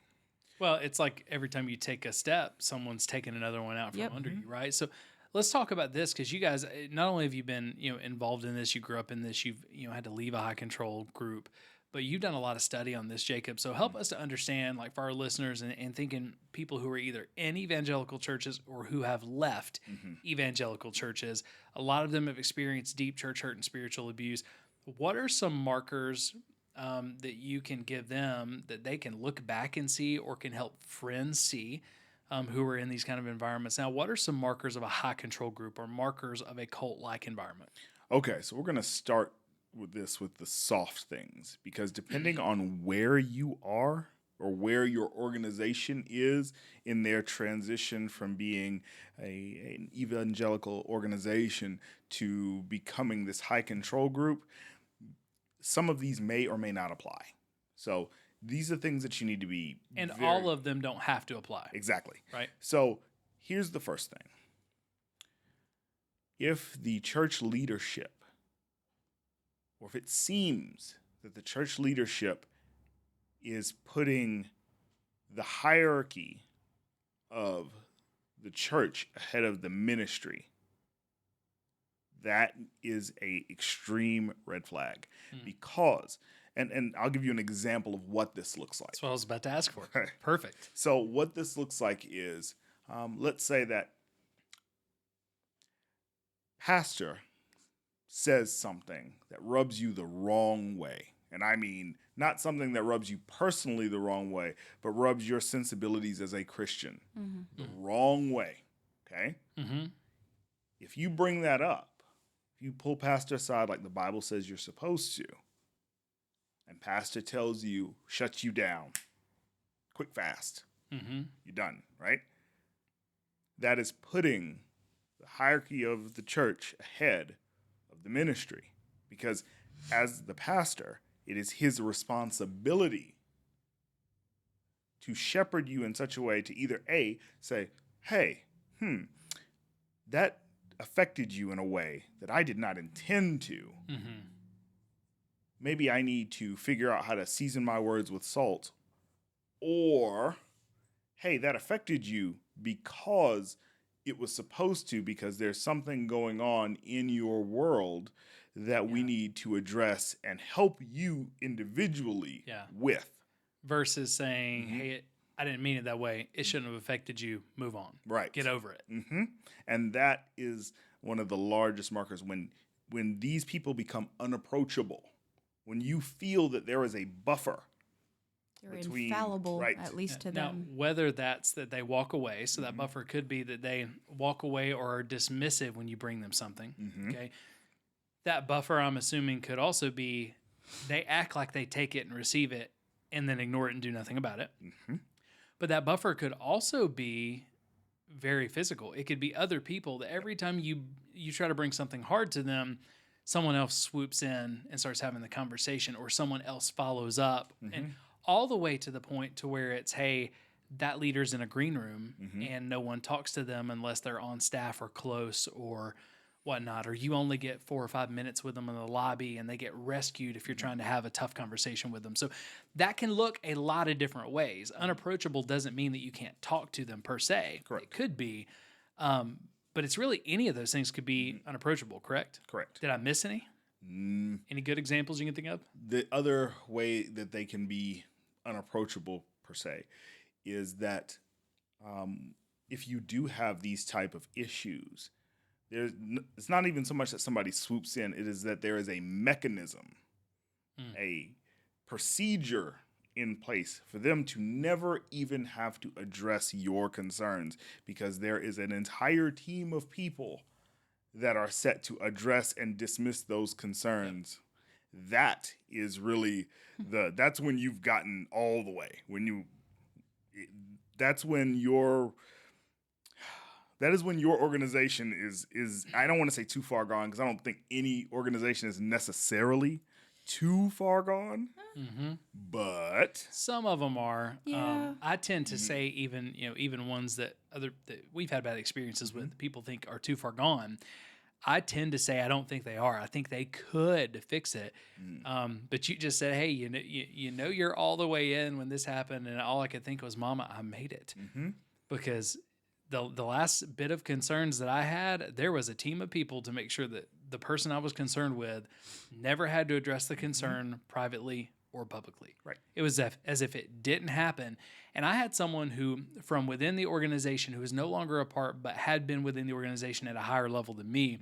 Well, it's like every time you take a step, someone's taking another one out from under you, right? So let's talk about this because you guys, not only have you been involved in this, you grew up in this, you've had to leave a high control group, but you've done a lot of study on this, Jacob. So help us to understand, like for our listeners and thinking people who are either in evangelical churches or who have left evangelical churches. A lot of them have experienced deep church hurt and spiritual abuse. What are some markers that you can give them that they can look back and see or can help friends see who are in these kind of environments? Now, what are some markers of a high control group or markers of a cult-like environment? Okay, so we're going to start with the soft things, because depending on where you are or where your organization is in their transition from being an evangelical organization to becoming this high control group, some of these may or may not apply. So these are things that you need to be all of them don't have to apply. Exactly. Right. So here's the first thing. If the church leadership, or if it seems that the church leadership is putting the hierarchy of the church ahead of the ministry, that is a extreme red flag. Because, and I'll give you an example of what this looks like. That's what I was about to ask for. Okay. Perfect. So what this looks like is, let's say that pastor says something that rubs you the wrong way. And I mean, not something that rubs you personally the wrong way, but rubs your sensibilities as a Christian the wrong way. Okay? If you bring that up, if you pull pastor aside like the Bible says you're supposed to, and pastor tells you, shuts you down, quick, fast, you're done, right? That is putting the hierarchy of the church ahead of the ministry, because as the pastor, it is his responsibility to shepherd you in such a way to either A, say, hey, that affected you in a way that I did not intend to. Maybe I need to figure out how to season my words with salt. Or, hey, that affected you because it was supposed to, because there's something going on in your world that we need to address and help you individually with. Versus saying, hey, I didn't mean it that way. It shouldn't have affected you. Move on. Right. Get over it. And that is one of the largest markers. When these people become unapproachable, when you feel that there is a buffer They're between infallible, right. at least to Now, them. whether that's that they walk away, so that buffer could be that they walk away or are dismissive when you bring them something. Okay. That buffer, I'm assuming, could also be they act like they take it and receive it and then ignore it and do nothing about it. But that buffer could also be very physical. It could be other people that every time you try to bring something hard to them, someone else swoops in and starts having the conversation, or someone else follows up, and all the way to the point to where it's, hey, that leader's in a green room and no one talks to them unless they're on staff or close or whatnot, or you only get 4 or 5 minutes with them in the lobby and they get rescued if you're trying to have a tough conversation with them. So that can look a lot of different ways. Unapproachable doesn't mean that you can't talk to them per se. Correct. It could be, but it's really any of those things could be unapproachable, correct? Correct. Did I miss any? Any good examples you can think of? The other way that they can be unapproachable per se is that if you do have these type of issues, it's not even so much that somebody swoops in, it is that there is a mechanism, a procedure in place for them to never even have to address your concerns, because there is an entire team of people that are set to address and dismiss those concerns. That is really that's when you've gotten all the way. That is when your organization is I don't want to say too far gone, because I don't think any organization is necessarily too far gone, but Some of them are. Yeah. I tend to say even ones that we've had bad experiences with, people think are too far gone. I tend to say I don't think they are. I think they could fix it. But you just said, hey, you know you're all the way in when this happened, and all I could think was, Mama, I made it. Because the last bit of concerns that I had, there was a team of people to make sure that the person I was concerned with never had to address the concern privately or publicly. Right. It was as if it didn't happen. And I had someone who, from within the organization, who is no longer a part, but had been within the organization at a higher level than me,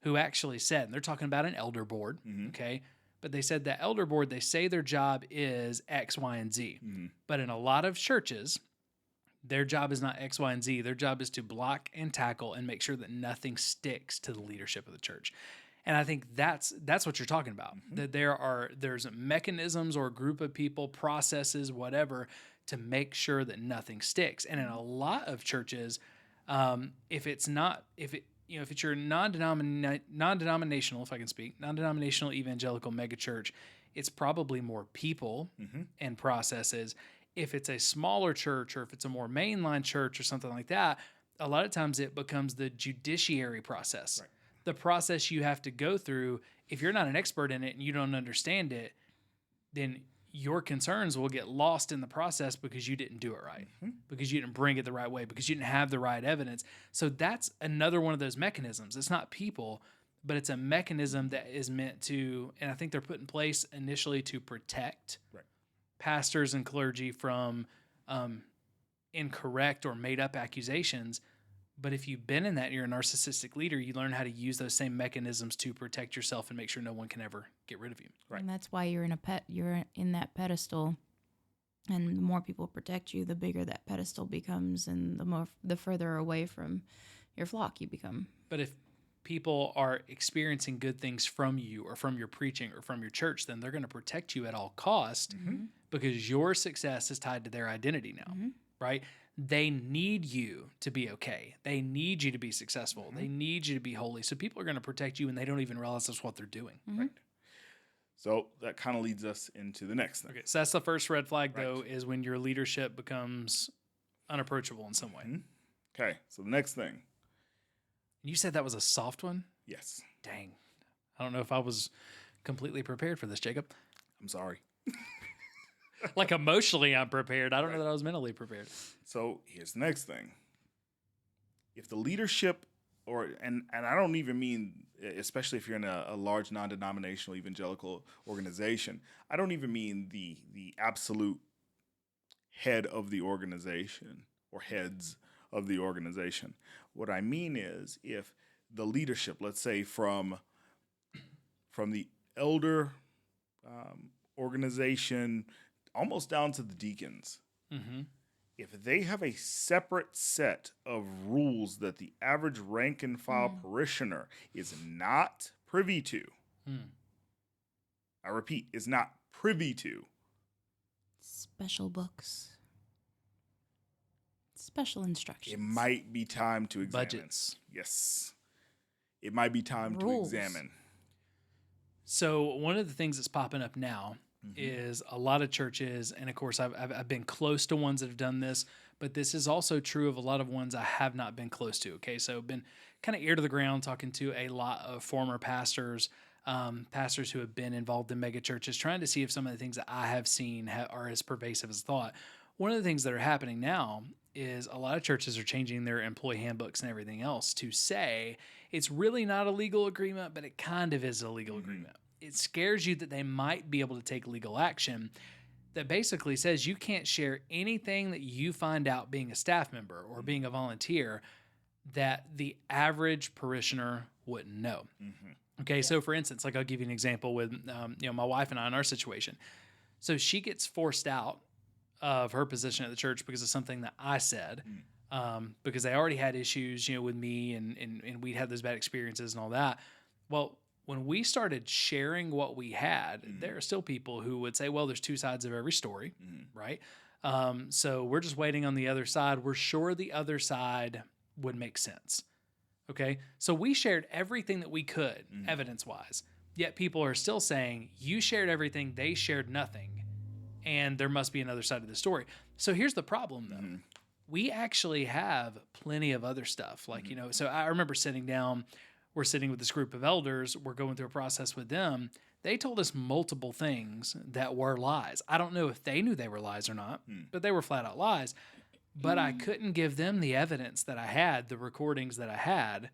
who actually said, and they're talking about an elder board, okay? But they said that elder board, they say their job is X, Y, and Z. But in a lot of churches, their job is not X, Y, and Z. Their job is to block and tackle and make sure that nothing sticks to the leadership of the church. And I think that's what you're talking about. That there's mechanisms or a group of people, processes, whatever, to make sure that nothing sticks. And in a lot of churches, if it's your non-denominational, if I can speak, non-denominational evangelical megachurch, it's probably more people and processes. If it's a smaller church, or if it's a more mainline church or something like that, a lot of times it becomes the judiciary process. Right. The process you have to go through. If you're not an expert in it and you don't understand it, then your concerns will get lost in the process because you didn't do it right, because you didn't bring it the right way, because you didn't have the right evidence. So that's another one of those mechanisms. It's not people, but it's a mechanism that is meant to, and I think they're put in place initially to protect pastors and clergy from incorrect or made up accusations. But if you've been in that and you're a narcissistic leader, you learn how to use those same mechanisms to protect yourself and make sure no one can ever get rid of you. Right. And that's why you're in that pedestal. And the more people protect you, the bigger that pedestal becomes, and the further away from your flock you become. But if people are experiencing good things from you or from your preaching or from your church, then they're going to protect you at all cost, because your success is tied to their identity now, right? They need you to be okay. They need you to be successful. They need you to be holy. So people are going to protect you, and they don't even realize that's what they're doing. Right. So that kind of leads us into the next thing. Okay, so that's the first red flag, though, is when your leadership becomes unapproachable in some way. Okay, so the next thing. You said that was a soft one? Yes. Dang. I don't know if I was completely prepared for this, Jacob. I'm sorry. Like emotionally, I'm prepared. I don't know that I was mentally prepared. So here's the next thing. If the leadership, and I don't even mean, especially if you're in a large non-denominational evangelical organization, I don't even mean the absolute head of the organization or heads of the organization. What I mean is, if the leadership, let's say from the elder organization almost down to the deacons. Mm-hmm. If they have a separate set of rules that the average rank and file parishioner is not privy to, I repeat, is not privy to, Special books. Special instructions. it might be time to examine. Budgets. Yes. It might be time Rules. to examine. So one of the things that's popping up now is a lot of churches, and of course I've been close to ones that have done this, but this is also true of a lot of ones I have not been close to. Okay, so I've been kind of ear to the ground talking to a lot of former pastors, pastors who have been involved in mega churches, trying to see if some of the things that I have seen are as pervasive as thought. One of the things that are happening now is a lot of churches are changing their employee handbooks and everything else to say it's really not a legal agreement, but it kind of is a legal agreement. It scares you that they might be able to take legal action that basically says you can't share anything that you find out being a staff member or being a volunteer that the average parishioner wouldn't know. Okay, so for instance, like I'll give you an example with my wife and I in our situation. So she gets forced out of her position at the church because of something that I said, because they already had issues, with me and we'd had those bad experiences and all that. Well, when we started sharing what we had, there are still people who would say, well, there's two sides of every story, right? So we're just waiting on the other side. We're sure the other side would make sense. Okay. So we shared everything that we could evidence-wise, yet people are still saying you shared everything, they shared nothing, and there must be another side of the story. So here's the problem though. We actually have plenty of other stuff. Like, so I remember sitting down, we're sitting with this group of elders, we're going through a process with them. They told us multiple things that were lies. I don't know if they knew they were lies or not, but they were flat out lies. But I couldn't give them the evidence that I had, the recordings that I had,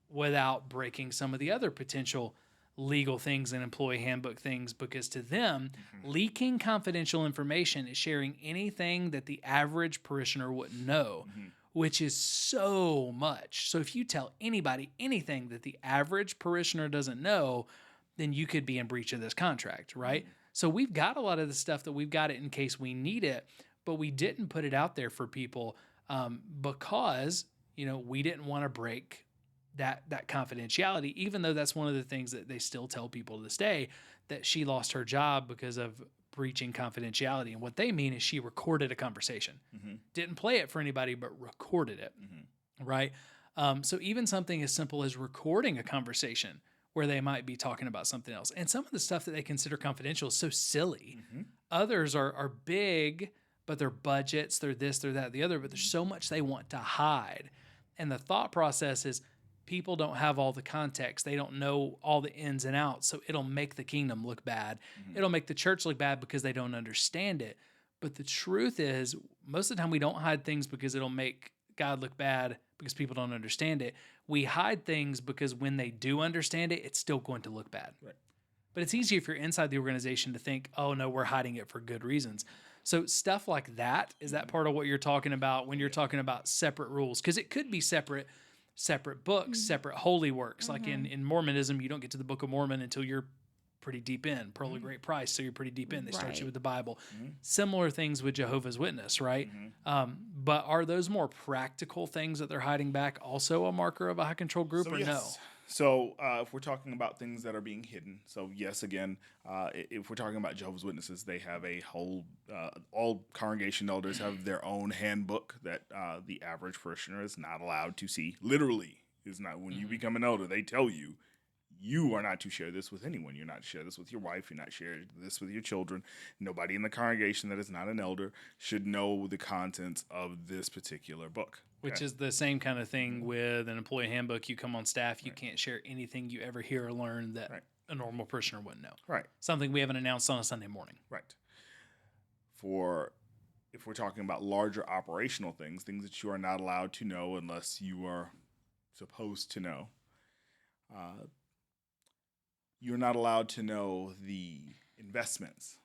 without breaking some of the other potential legal things and employee handbook things, because to them, leaking confidential information is sharing anything that the average parishioner wouldn't know, which is so much. So if you tell anybody anything that the average parishioner doesn't know, then you could be in breach of this contract, right? So we've got a lot of the stuff that we've got it in case we need it, but we didn't put it out there for people because, we didn't want to break that confidentiality, even though that's one of the things that they still tell people to this day, that she lost her job because of breaching confidentiality. And what they mean is she recorded a conversation, didn't play it for anybody, but recorded it, right? So even something as simple as recording a conversation where they might be talking about something else. And some of the stuff that they consider confidential is so silly. Others are big, but their budgets, they're this, they're that, the other, but there's so much they want to hide. And the thought process is people don't have all the context. They don't know all the ins and outs. So it'll make the kingdom look bad. It'll make the church look bad because they don't understand it. But the truth is, most of the time we don't hide things because it'll make God look bad because people don't understand it. We hide things because when they do understand it, it's still going to look bad. Right. But it's easy if you're inside the organization to think, oh no, we're hiding it for good reasons. So stuff like that, is that part of what you're talking about when you're talking about separate rules? Because it could be separate books, separate holy works. Like in Mormonism, you don't get to the Book of Mormon until you're pretty deep in. Pearl of Great Price, so you're pretty deep in. They start you with the Bible. Similar things with Jehovah's Witness, right? But are those more practical things that they're hiding back also a marker of a high-control group, or no? So if we're talking about things that are being hidden, so yes, again, if we're talking about Jehovah's Witnesses, they have a whole, all congregation elders have their own handbook that the average parishioner is not allowed to see. Literally, is not. When you become an elder, they tell you, you are not to share this with anyone. You're not to share this with your wife. You're not to share this with your children. Nobody in the congregation that is not an elder should know the contents of this particular book. Which is the same kind of thing with an employee handbook. You come on staff, you can't share anything you ever hear or learn that a normal parishioner wouldn't know. Right. Something we haven't announced on a Sunday morning. Right. If we're talking about larger operational things that you are not allowed to know unless you are supposed to know, you're not allowed to know the investments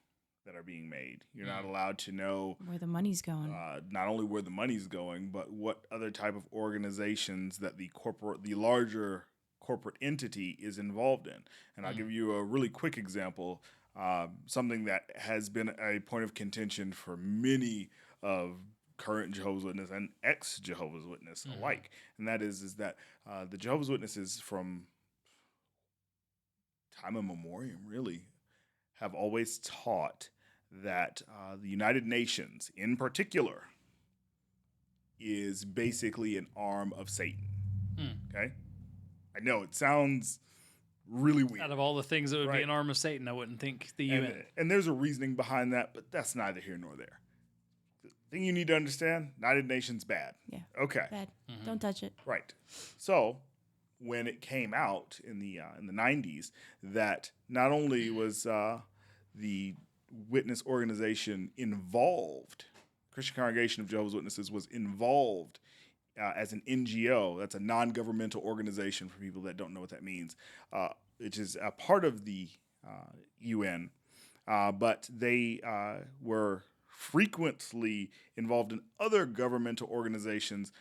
that are being made. You're not allowed to know where the money's going. Not only where the money's going, but what other type of organizations that the larger corporate entity is involved in. And I'll give you a really quick example. something that has been a point of contention for many of current Jehovah's Witness and ex-Jehovah's Witness alike, and that is that the Jehovah's Witnesses from time immemorial really have always taught that the United Nations, in particular, is basically an arm of Satan. Okay, I know it sounds really weird. Out of all the things that would be Right. an arm of Satan, I wouldn't think the UN. And there's a reasoning behind that, but that's neither here nor there. The thing you need to understand: United Nations bad. Yeah. Okay. Bad. Don't touch it. Right. So when it came out in the 90s that not only was the witness organization involved, Christian Congregation of Jehovah's Witnesses was involved as an NGO. That's a non-governmental organization for people that don't know what that means, which is a part of the UN, but they were frequently involved in other governmental organizations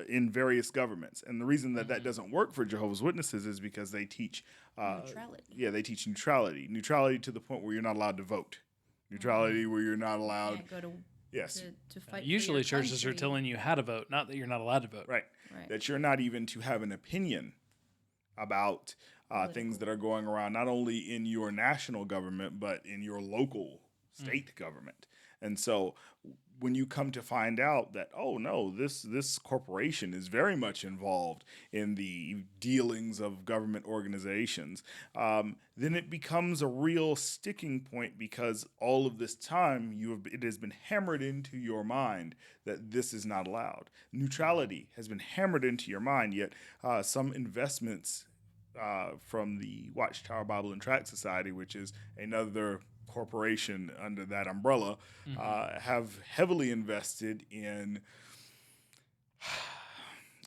in various governments. And the reason that that doesn't work for Jehovah's Witnesses is because they teach Neutrality. Yeah, they teach neutrality to the point where you're not allowed to vote, neutrality where you're not allowed. Can't go to Yes, to fight. Usually for your churches are country. telling you how to vote, not that you're not allowed to vote. right. Right. That you're not even to have an opinion about things that are going around, not only in your national government, but in your local state government. And so when you come to find out that, oh no, this corporation is very much involved in the dealings of government organizations, then it becomes a real sticking point, because all of this time it has been hammered into your mind that this is not allowed. Neutrality has been hammered into your mind, yet some investments from the Watchtower Bible and Tract Society, which is another corporation under that umbrella, have heavily invested in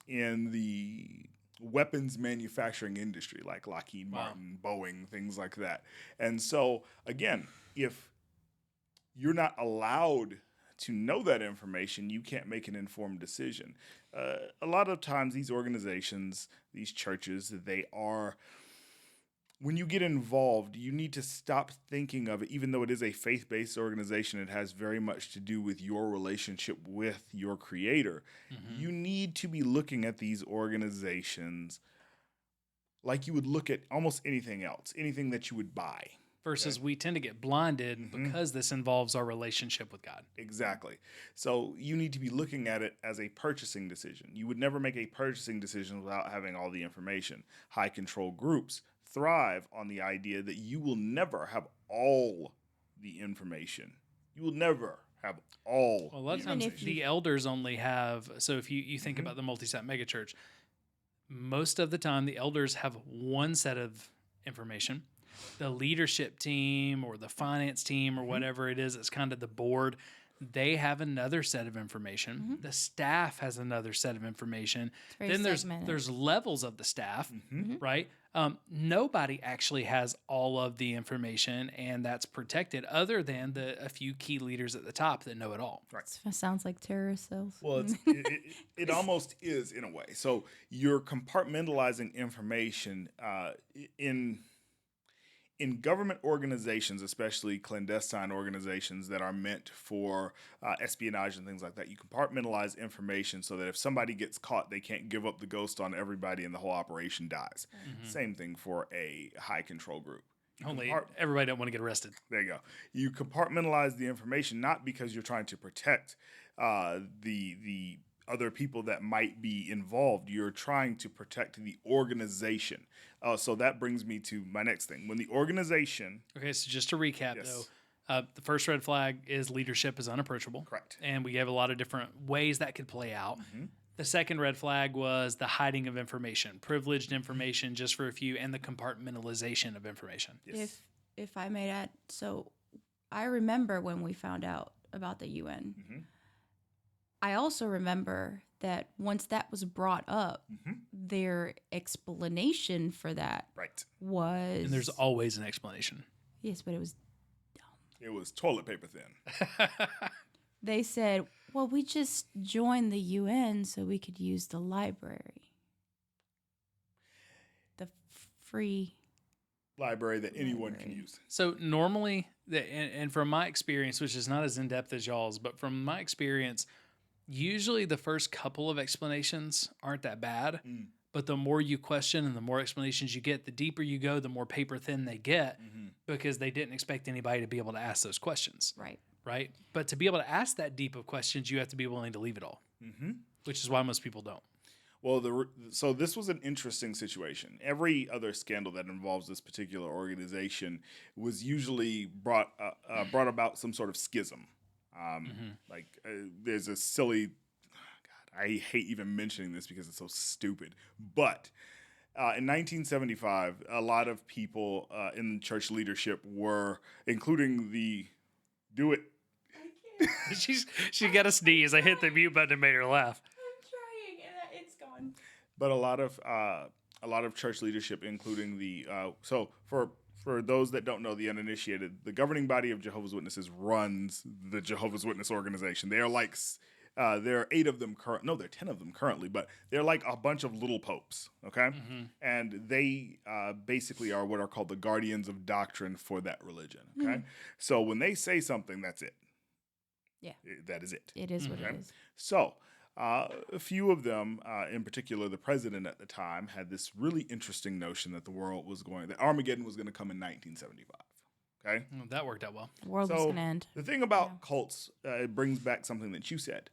the weapons manufacturing industry, like Lockheed Martin, Boeing, things like that. And so, again, if you're not allowed to know that information, you can't make an informed decision. A lot of times these organizations, these churches, when you get involved, you need to stop thinking of it, even though it is a faith-based organization, it has very much to do with your relationship with your creator. You need to be looking at these organizations like you would look at almost anything else, anything that you would buy. Versus we tend to get blinded because this involves our relationship with God. Exactly. So you need to be looking at it as a purchasing decision. You would never make a purchasing decision without having all the information. High control groups thrive on the idea that you will never have all the information. You will never have all. Well, a lot of the times information. the elders only have, so if you think about the multi-site megachurch, most of the time the elders have one set of information. The leadership team or the finance team or whatever it is, it's kind of the board, they have another set of information. The staff has another set of information. very Then segmented. there's levels of the staff, right? Nobody actually has all of the information, and that's protected other than a few key leaders at the top that know it all. It sounds like terrorist cells. Well, it almost is in a way. So you're compartmentalizing information in government organizations, especially clandestine organizations that are meant for espionage and things like that. You compartmentalize information so that if somebody gets caught, they can't give up the ghost on everybody and the whole operation dies. Same thing for a high control group. Only everybody don't want to get arrested. There you go. You compartmentalize the information not because you're trying to protect the other people that might be involved. You're trying to protect the organization. So that brings me to my next thing. When the organization... Okay, so just to recap, Yes. though, the first red flag is leadership is unapproachable. Correct. And we have a lot of different ways that could play out. The second red flag was the hiding of information, privileged information just for a few, and the compartmentalization of information. Yes. If I may add, so I remember when we found out about the UN. I also remember that once that was brought up, their explanation for that Right. was... And there's always an explanation. Yes, but it was... It was toilet paper thin. They said, well, we just joined the UN so we could use the library. The free... library that anyone can Library. use. So normally, and from my experience, which is not as in depth as y'all's, but from my experience, usually the first couple of explanations aren't that bad. But the more you question and the more explanations you get, the deeper you go, the more paper thin they get because they didn't expect anybody to be able to ask those questions. Right. Right. But to be able to ask that deep of questions, you have to be willing to leave it all, which is why most people don't. Well, so this was an interesting situation. Every other scandal that involves this particular organization was usually brought about some sort of schism. There's a silly, God, I hate even mentioning this because it's so stupid. But in 1975, a lot of people in church leadership were, including the do it. She got a sneeze. I hit the mute button and made her laugh. I'm trying, and it's gone. But a lot of church leadership, including the so for those that don't know, the uninitiated, the governing body of Jehovah's Witnesses runs the Jehovah's Witness organization. They are like there are 8 of them current. No, there are 10 of them currently, but they're like a bunch of little popes. Okay, and they basically are what are called the guardians of doctrine for that religion. Okay, so when they say something, that's it. Yeah. That is it. It is what it is. So, a few of them, in particular, the president at the time, had this really interesting notion that that Armageddon was going to come in 1975. Okay? Well, that worked out well. The world was going to end. The thing about cults, it brings back something that you said.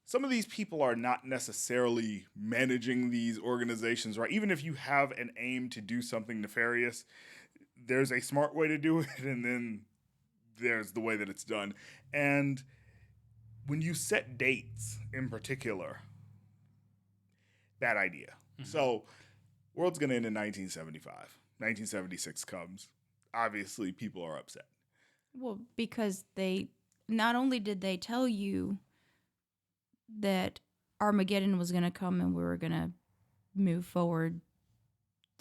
Some of these people are not necessarily managing these organizations, right? Even if you have an aim to do something nefarious, there's a smart way to do it, and then there's the way that it's done. And when you set dates in particular, bad idea. So, world's going to end in 1975. 1976 comes. Obviously, people are upset. Well, because they not only did they tell you that Armageddon was going to come and we were going to move forward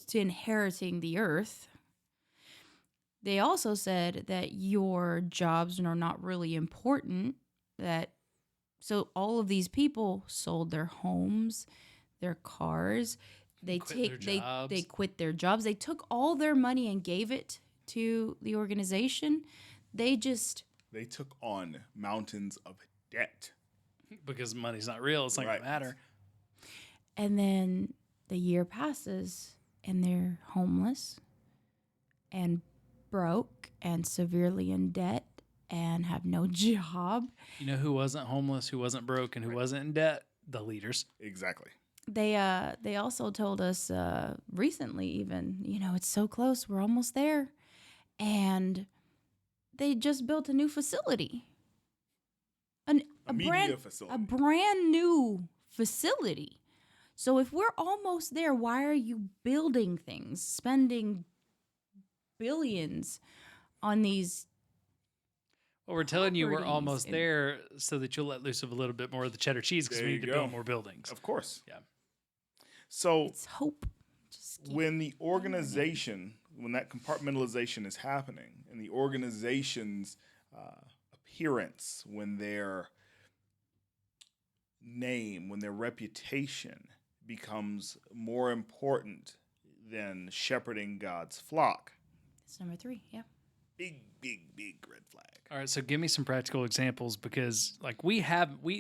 to inheriting the earth, they also said that your jobs are not really important. So all of these people sold their homes, their cars. They quit their jobs. They took all their money and gave it to the organization. They took on mountains of debt because money's not real. It's not going to matter. And then the year passes and they're homeless and broke and severely in debt and have no job. You know who wasn't homeless, who wasn't broke, and who wasn't in debt? The leaders. Exactly. They also told us recently even, it's so close, we're almost there. And they just built a new facility. A brand new facility. So if we're almost there, why are you building things, spending billions on these? Well, we're telling you we're almost there so that you'll let loose of a little bit more of the cheddar cheese because we need to build more buildings. Of course. Yeah. So it's hope. When the organization, when that compartmentalization is happening and the organization's appearance, when their name, when their reputation becomes more important than shepherding God's flock. That's number 3, yeah. Big red flag. All right, so give me some practical examples because, like, we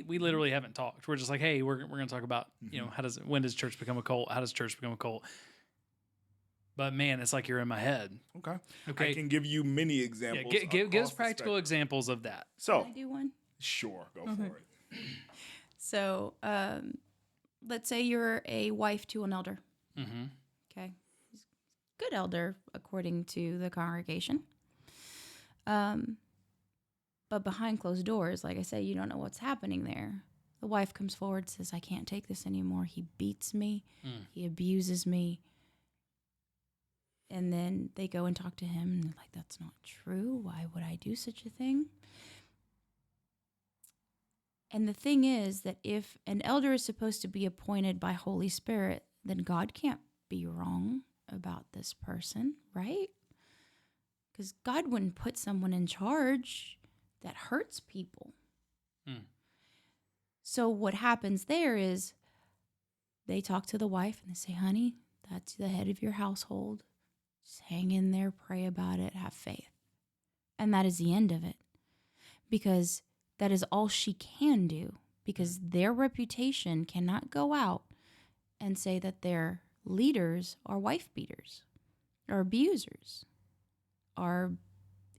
literally haven't talked. We're just like, hey, we're going to talk about, when does church become a cult? How does church become a cult? But man, it's like you're in my head. Okay. I can give you many examples. Yeah, give us practical examples of that. So, can I do one? Sure, go for it. So, let's say you're a wife to an elder. Mm-hmm. Okay. Good elder, according to the congregation. But behind closed doors, like I said, you don't know what's happening there. The wife comes forward, says, I can't take this anymore. He beats me. He abuses me. And then they go and talk to him. And they're like, that's not true. Why would I do such a thing? And the thing is that if an elder is supposed to be appointed by Holy Spirit, then God can't be wrong about this person, right? Because God wouldn't put someone in charge that hurts people. So what happens there is they talk to the wife and they say, honey, that's the head of your household. Just hang in there, pray about it, have faith. And that is the end of it. Because that is all she can do. Because their reputation cannot go out and say that their leaders are wife beaters or abusers or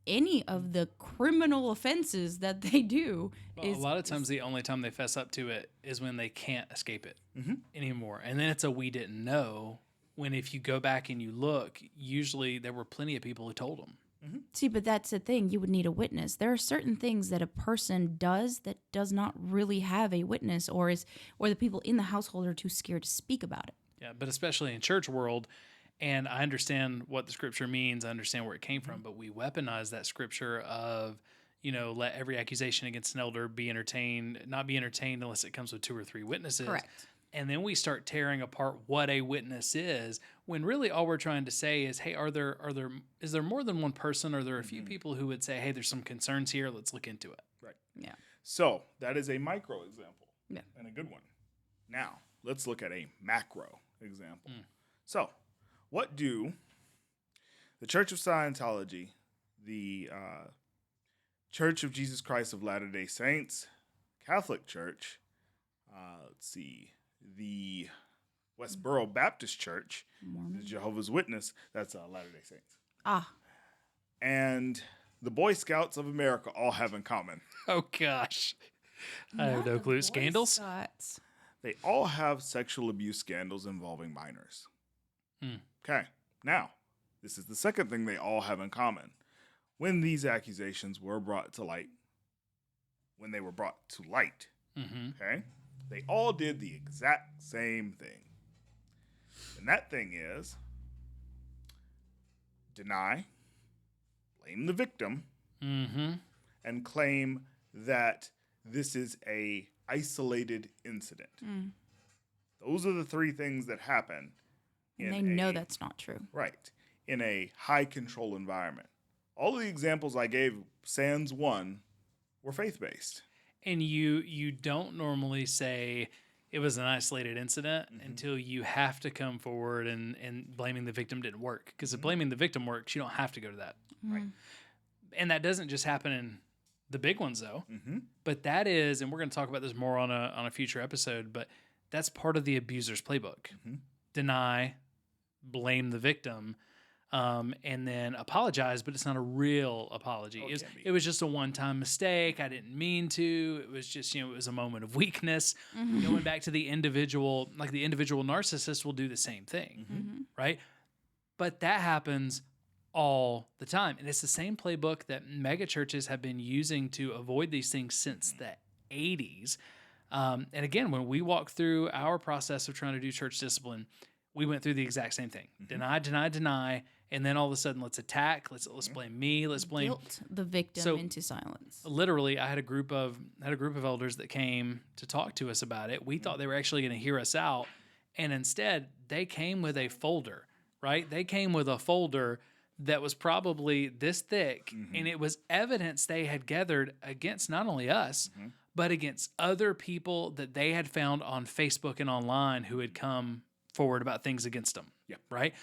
any of the criminal offenses that they do. Well, a lot of times the only time they fess up to it is when they can't escape it Mm-hmm. anymore. And then it's a we didn't know, when if you go back and you look, usually there were plenty of people who told them. See, but that's the thing. You would need a witness. There are certain things that a person does that does not really have a witness, or the people in the household are too scared to speak about it. Yeah, but especially in church world, and I understand what the scripture means, I understand where it came from, but we weaponize that scripture of, let every accusation against an elder not be entertained unless it comes with 2 or 3 witnesses. Correct. And then we start tearing apart what a witness is, when really all we're trying to say is, hey, is there more than one person? Are there a few people who would say, hey, there's some concerns here, let's look into it? Right. Yeah. So that is a micro example. Yeah. And a good one. Now, let's look at a macro example. So, what do the Church of Scientology, the Church of Jesus Christ of Latter-day Saints, Catholic Church, the Westboro Baptist Church, the Jehovah's Witness, that's Latter-day Saints, and the Boy Scouts of America all have in common? Oh, gosh. I have no clue. Scandals? They all have sexual abuse scandals involving minors. Okay, now, this is the second thing they all have in common. When these accusations were brought to light, okay, they all did the exact same thing. And that thing is deny, blame the victim, and claim that this is a isolated incident. Those are the 3 things that happen. And they know that's not true. Right. In a high control environment. All of the examples I gave, sans one, were faith-based. And you don't normally say it was an isolated incident until you have to come forward and blaming the victim didn't work. Because if blaming the victim works, you don't have to go to that. Right. And that doesn't just happen in the big ones, though. But that is, and we're going to talk about this more on a future episode, but that's part of the abuser's playbook. Deny, blame the victim, and then apologize, but it's not a real apology. It was just a one-time mistake. I didn't mean to. It was just, it was a moment of weakness. Going back to the individual, like the individual narcissist will do the same thing, right? But that happens all the time. And it's the same playbook that mega churches have been using to avoid these things since the 80s. And again, when we walk through our process of trying to do church discipline, we went through the exact same thing. Deny, and then all of a sudden, let's attack. Let's blame me. Let's blame Guilt the victim into silence. Literally, I had a group of elders that came to talk to us about it. We thought they were actually going to hear us out, and instead, they came with a folder. Right? They came with a folder that was probably this thick, and it was evidence they had gathered against not only us, but against other people that they had found on Facebook and online who had come forward about things against them. Yeah. Right?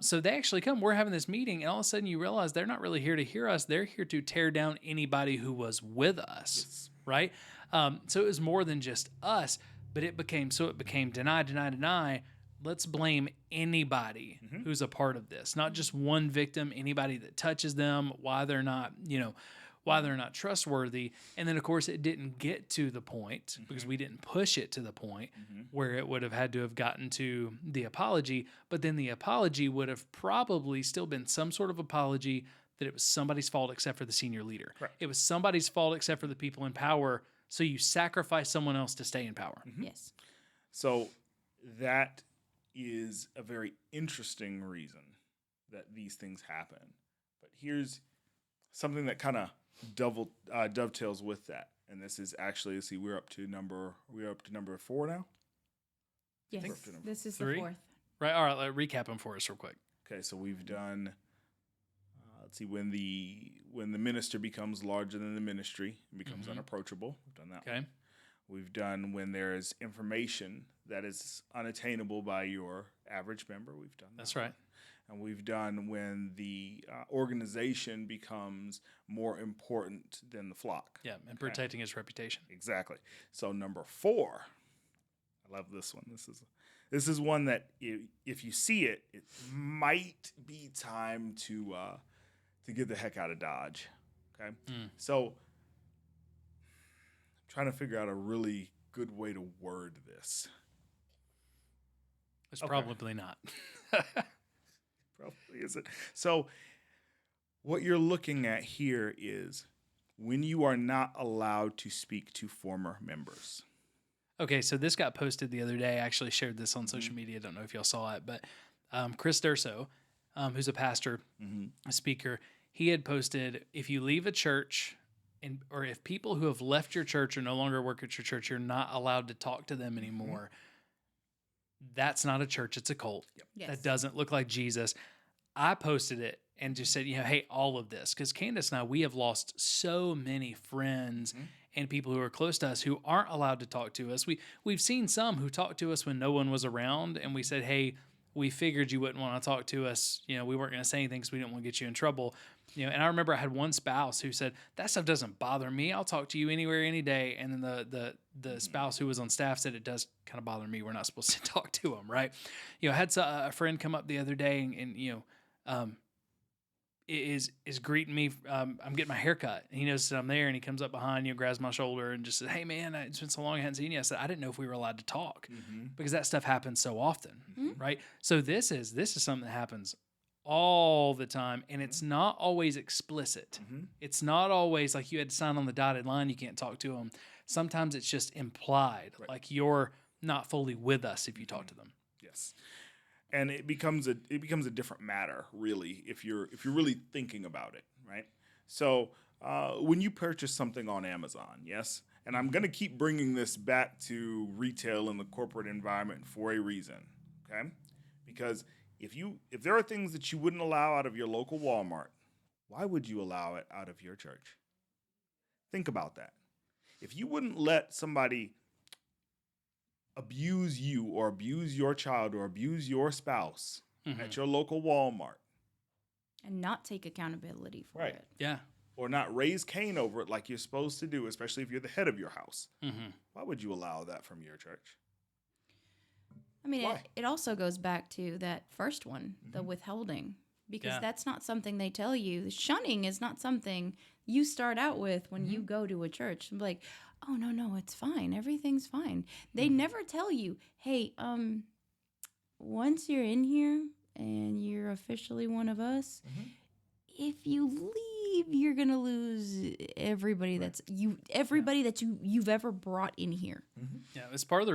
So they actually come, we're having this meeting, and all of a sudden you realize they're not really here to hear us. They're here to tear down anybody who was with us. Right? So it was more than just us, but it became deny. Let's blame anybody who's a part of this, not just one victim, anybody that touches them, why they're not trustworthy. And then, of course, it didn't get to the point because we didn't push it to the point where it would have had to have gotten to the apology. But then the apology would have probably still been some sort of apology that it was somebody's fault except for the senior leader. Correct. It was somebody's fault except for the people in power. So you sacrifice someone else to stay in power. Yes. So that is a very interesting reason that these things happen. But here's something that kind of dovetails with that. And this is actually, let's see, we're up to number 4 now? Yes. This is 3? the 4th. Right. All right. Recap them for us real quick. Okay, so we've done, let's see, when the minister becomes larger than the ministry and becomes unapproachable. We've done that. Okay. One. We've done when there is information that is unattainable by your average member. We've done that. That's right. and we've done when the organization becomes more important than the flock. Yeah, and protecting his reputation. Exactly. So number 4, I love this one. This is one that if you see it, it might be time to get the heck out of Dodge. Okay. So I'm trying to figure out a really good way to word this. It's probably not. Probably isn't. So what you're looking at here is when you are not allowed to speak to former members. Okay, so this got posted the other day. I actually shared this on social media. I don't know if y'all saw it, but Chris Durso, who's a pastor, a speaker, he had posted, if you leave a church or if people who have left your church or no longer work at your church, you're not allowed to talk to them anymore. That's not a church. It's a cult. Yes. That doesn't look like Jesus. I posted it and just said, hey, all of this. Because Candace and I, we have lost so many friends and people who are close to us who aren't allowed to talk to us. We've seen some who talked to us when no one was around, and we said, hey, we figured you wouldn't want to talk to us. We weren't going to say anything because we didn't want to get you in trouble. And I remember I had one spouse who said, that stuff doesn't bother me. I'll talk to you anywhere, any day. And then the spouse who was on staff said, it does kind of bother me. We're not supposed to talk to him, right? I had a friend come up the other day and is greeting me. I'm getting my hair cut. And he knows that I'm there, and he comes up behind, grabs my shoulder and just says, hey, man, it's been so long I hadn't seen you. I said, I didn't know if we were allowed to talk because that stuff happens so often, right? So this is something that happens all the time, and it's not always explicit. It's not always like you had to sign on the dotted line, you can't talk to them. Sometimes it's just implied, like you're not fully with us if you talk to them. Yes. And it becomes a different matter, really, if you're really thinking about it, right? So when you purchase something on Amazon, yes, and I'm going to keep bringing this back to retail in the corporate environment for a reason, okay? Because if there are things that you wouldn't allow out of your local Walmart, why would you allow it out of your church? Think about that. If you wouldn't let somebody abuse you or abuse your child or abuse your spouse at your local Walmart. And not take accountability for it. Yeah. Or not raise Cain over it like you're supposed to do, especially if you're the head of your house. Why would you allow that from your church? I mean, it also goes back to that first one, the withholding, because that's not something they tell you. Shunning is not something you start out with when you go to a church. I'm like, oh, no, it's fine. Everything's fine. They never tell you, hey, once you're in here and you're officially one of us, if you leave, you're going to lose everybody that you've ever brought in here. Yeah, it's part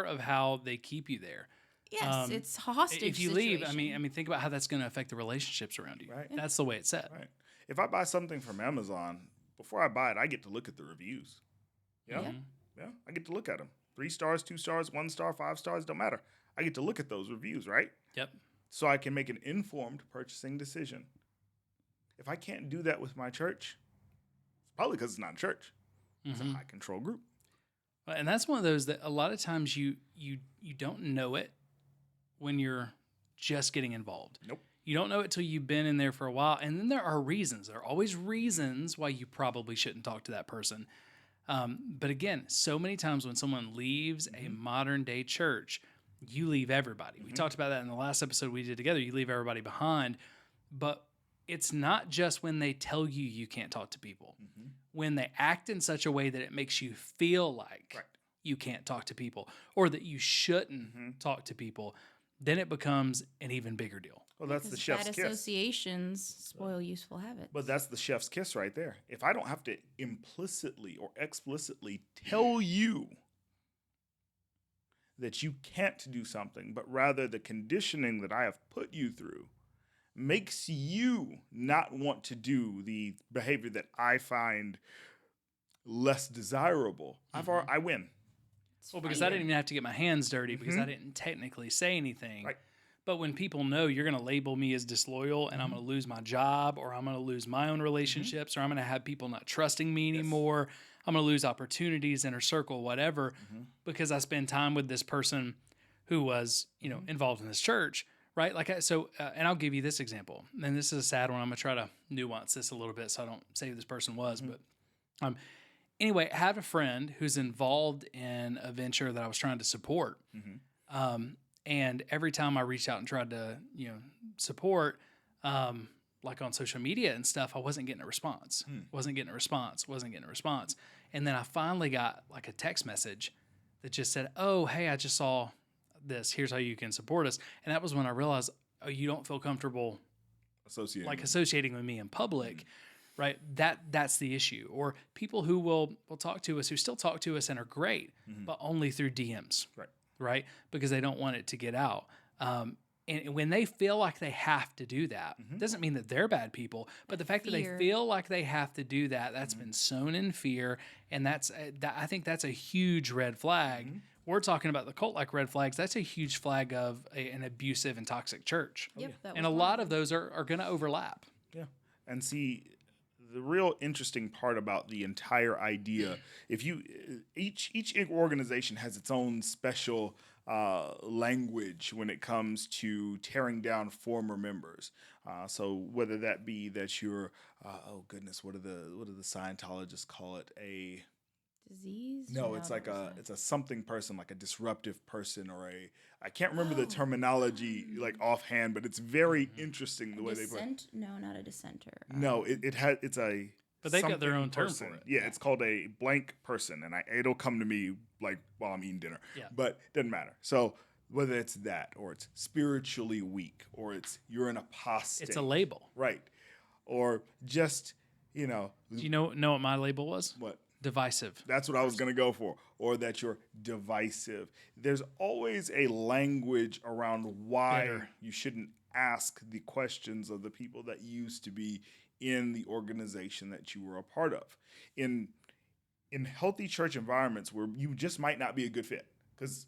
of how they keep you there. Yes, it's hostage. If you leave, I situation. mean, think about how that's going to affect the relationships around you. Right. That's the way it's set. Right. If I buy something from Amazon, before I buy it, I get to look at the reviews. Yeah, I get to look at them. 3 stars, 2 stars, 1 star, 5 stars, don't matter. I get to look at those reviews, right? Yep. So I can make an informed purchasing decision. If I can't do that with my church, it's probably because it's not a church. It's a high control group. And that's one of those that a lot of times you don't know it when you're just getting involved. Nope. You don't know it till you've been in there for a while. And then there are reasons. There are always reasons why you probably shouldn't talk to that person. But again, so many times when someone leaves a modern day church, you leave everybody. We talked about that in the last episode we did together. You leave everybody behind. But it's not just when they tell you you can't talk to people. When they act in such a way that it makes you feel like you can't talk to people or that you shouldn't talk to people, then it becomes an even bigger deal. Well, that's the chef's bad kiss. associations spoil useful habits. But that's the chef's kiss right there. If I don't have to implicitly or explicitly tell you that you can't do something, but rather the conditioning that I have put you through makes you not want to do the behavior that I find less desirable, I win. Well, because I didn't even have to get my hands dirty because I didn't technically say anything. Right. But when people know you're going to label me as disloyal and I'm going to lose my job or I'm going to lose my own relationships or I'm going to have people not trusting me anymore, I'm going to lose opportunities, inner circle, whatever, because I spend time with this person who was, involved in this church, right? And I'll give you this example, and this is a sad one. I'm gonna try to nuance this a little bit so I don't say who this person was, but anyway, I have a friend who's involved in a venture that I was trying to support, and every time I reached out and tried to support, like on social media and stuff, I wasn't getting a response. Wasn't getting a response. And then I finally got like a text message that just said, "Oh, hey, I just saw this. Here's how you can support us." And that was when I realized, oh, you don't feel comfortable associating with me in public, right? That's the issue. Or people who will talk to us, who still talk to us and are great, but only through DMs, right? Because they don't want it to get out. And when they feel like they have to do that, doesn't mean that they're bad people, but the fact that they feel like they have to do that, that's been sown in fear, and I think that's a huge red flag. We're talking about the cult-like red flags. That's a huge flag of an abusive and toxic church. Yep, and a lot of those are going to overlap. Yeah. And see, the real interesting part about the entire idea, if you each organization has its own special language when it comes to tearing down former members. So whether that be that you're, oh goodness, what do the Scientologists call it? A disease? No, it's like it's a something person, like a disruptive person, or I can't remember the terminology like offhand, but it's very interesting the way they put it. No, not a dissenter. No, it's a. But they've got their something own term person. for it. Yeah, it's called a blank person, and it'll come to me like while I'm eating dinner. Yeah. But it doesn't matter. So whether it's that, or it's spiritually weak, or you're an apostate. It's a label. Right. Or just, Do you know what my label was? What? Divisive. That's what I was going to go for. Or that you're divisive. There's always a language around why you shouldn't ask the questions of the people that used to be in the organization that you were a part of. In healthy church environments where you just might not be a good fit. Because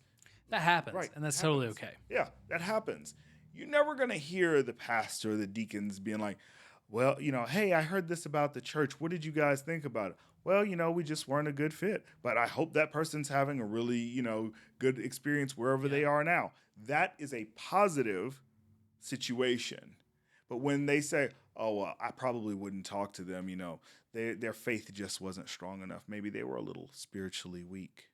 that happens, and that's totally okay. Yeah, that happens. You're never going to hear the pastor or the deacons being like, well, hey, I heard this about the church. What did you guys think about it? Well, we just weren't a good fit. But I hope that person's having a really, good experience wherever they are now. That is a positive situation. But when they say, oh, well, I probably wouldn't talk to them, their faith just wasn't strong enough. Maybe they were a little spiritually weak.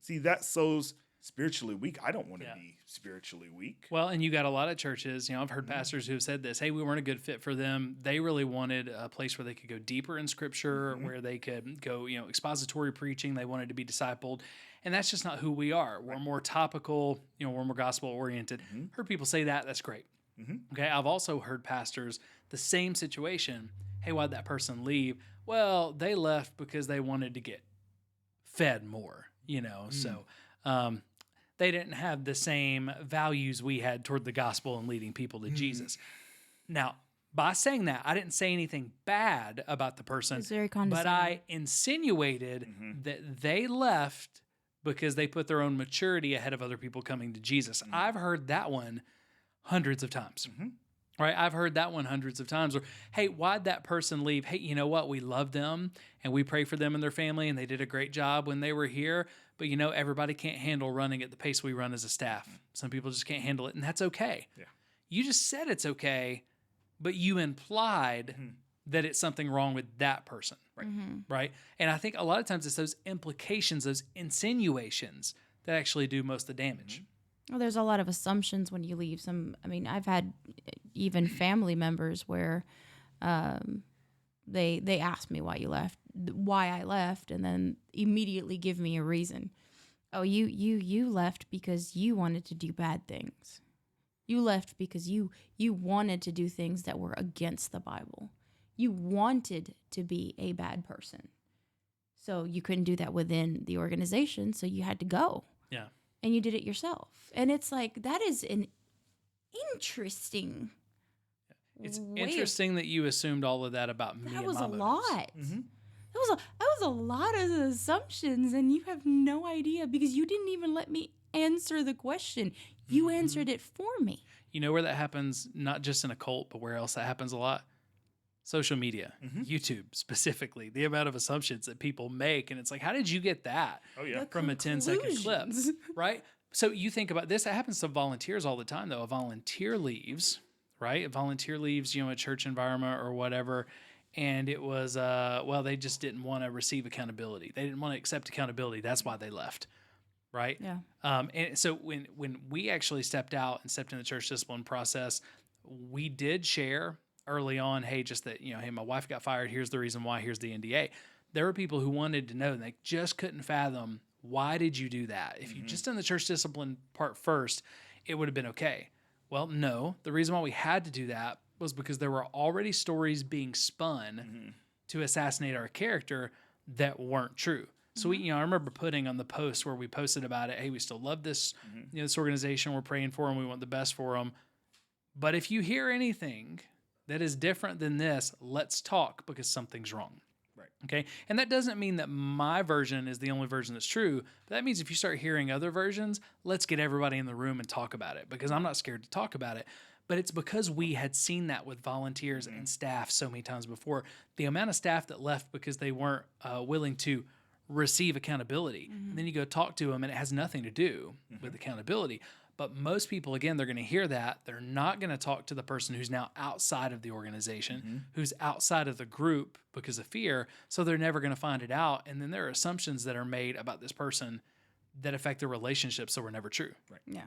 See, that sows spiritually weak. I don't want to be spiritually weak. Well, and you got a lot of churches, I've heard pastors who have said this, hey, we weren't a good fit for them. They really wanted a place where they could go deeper in scripture, where they could go, expository preaching. They wanted to be discipled. And that's just not who we are. We're more topical, we're more gospel oriented. Heard people say that. That's great. Okay. I've also heard pastors, the same situation. Hey, why'd that person leave? Well, they left because they wanted to get fed more, so, they didn't have the same values we had toward the gospel and leading people to Jesus. Now, by saying that, I didn't say anything bad about the person, It's very condescending. but I insinuated that they left because they put their own maturity ahead of other people coming to Jesus. I've heard that one hundreds of times. Right? I've heard that one hundreds of times. Or, hey, why'd that person leave? Hey, you know what? We love them and we pray for them and their family, and they did a great job when they were here. But, everybody can't handle running at the pace we run as a staff. Some people just can't handle it, and that's okay. Yeah. You just said it's okay, but you implied that it's something wrong with that person. Right. Right? And I think a lot of times it's those implications, those insinuations that actually do most of the damage. Well, there's a lot of assumptions when you leave. I've had even family members where they ask me why I left, and then immediately give me a reason. Oh, you left because you wanted to do bad things. You left because you wanted to do things that were against the Bible. You wanted to be a bad person. So you couldn't do that within the organization, so you had to go. Yeah. And you did it yourself. And it's like, that is an interesting It's way interesting that you assumed all of that about me. That was and a my motives. lot. That was a lot of assumptions, and you have no idea because you didn't even let me answer the question. You answered it for me. You know where that happens, not just in a cult, but where else that happens a lot? Social media, YouTube specifically, the amount of assumptions that people make. And it's like, how did you get that Oh, yeah. from a 10-second clip, right? So you think about this, it happens to volunteers all the time, though. A volunteer leaves, right? A volunteer leaves, a church environment or whatever, and it was, they just didn't want to receive accountability. They didn't want to accept accountability. That's why they left, right? Yeah. And so when we actually stepped out and stepped in the church discipline process, we did share early on, hey, just that, hey, my wife got fired. Here's the reason why. Here's the NDA. There were people who wanted to know, and they just couldn't fathom, why did you do that? If you just done the church discipline part first, it would have been okay. Well, no. The reason why we had to do that was because there were already stories being spun to assassinate our character that weren't true. So I remember putting on the post where we posted about it, hey, we still love this, this organization. We're praying for them. We want the best for them. But if you hear anything that is different than this, let's talk, because something's wrong. Right. Okay. And that doesn't mean that my version is the only version that's true. But that means if you start hearing other versions, let's get everybody in the room and talk about it, because I'm not scared to talk about it. But it's because we had seen that with volunteers and staff so many times before. The amount of staff that left because they weren't willing to receive accountability. And then you go talk to them and it has nothing to do with accountability. But most people, again, they're going to hear that. They're not going to talk to the person who's now outside of the organization, who's outside of the group because of fear. So they're never going to find it out. And then there are assumptions that are made about this person that affect their relationships that were never true. Right. Yeah.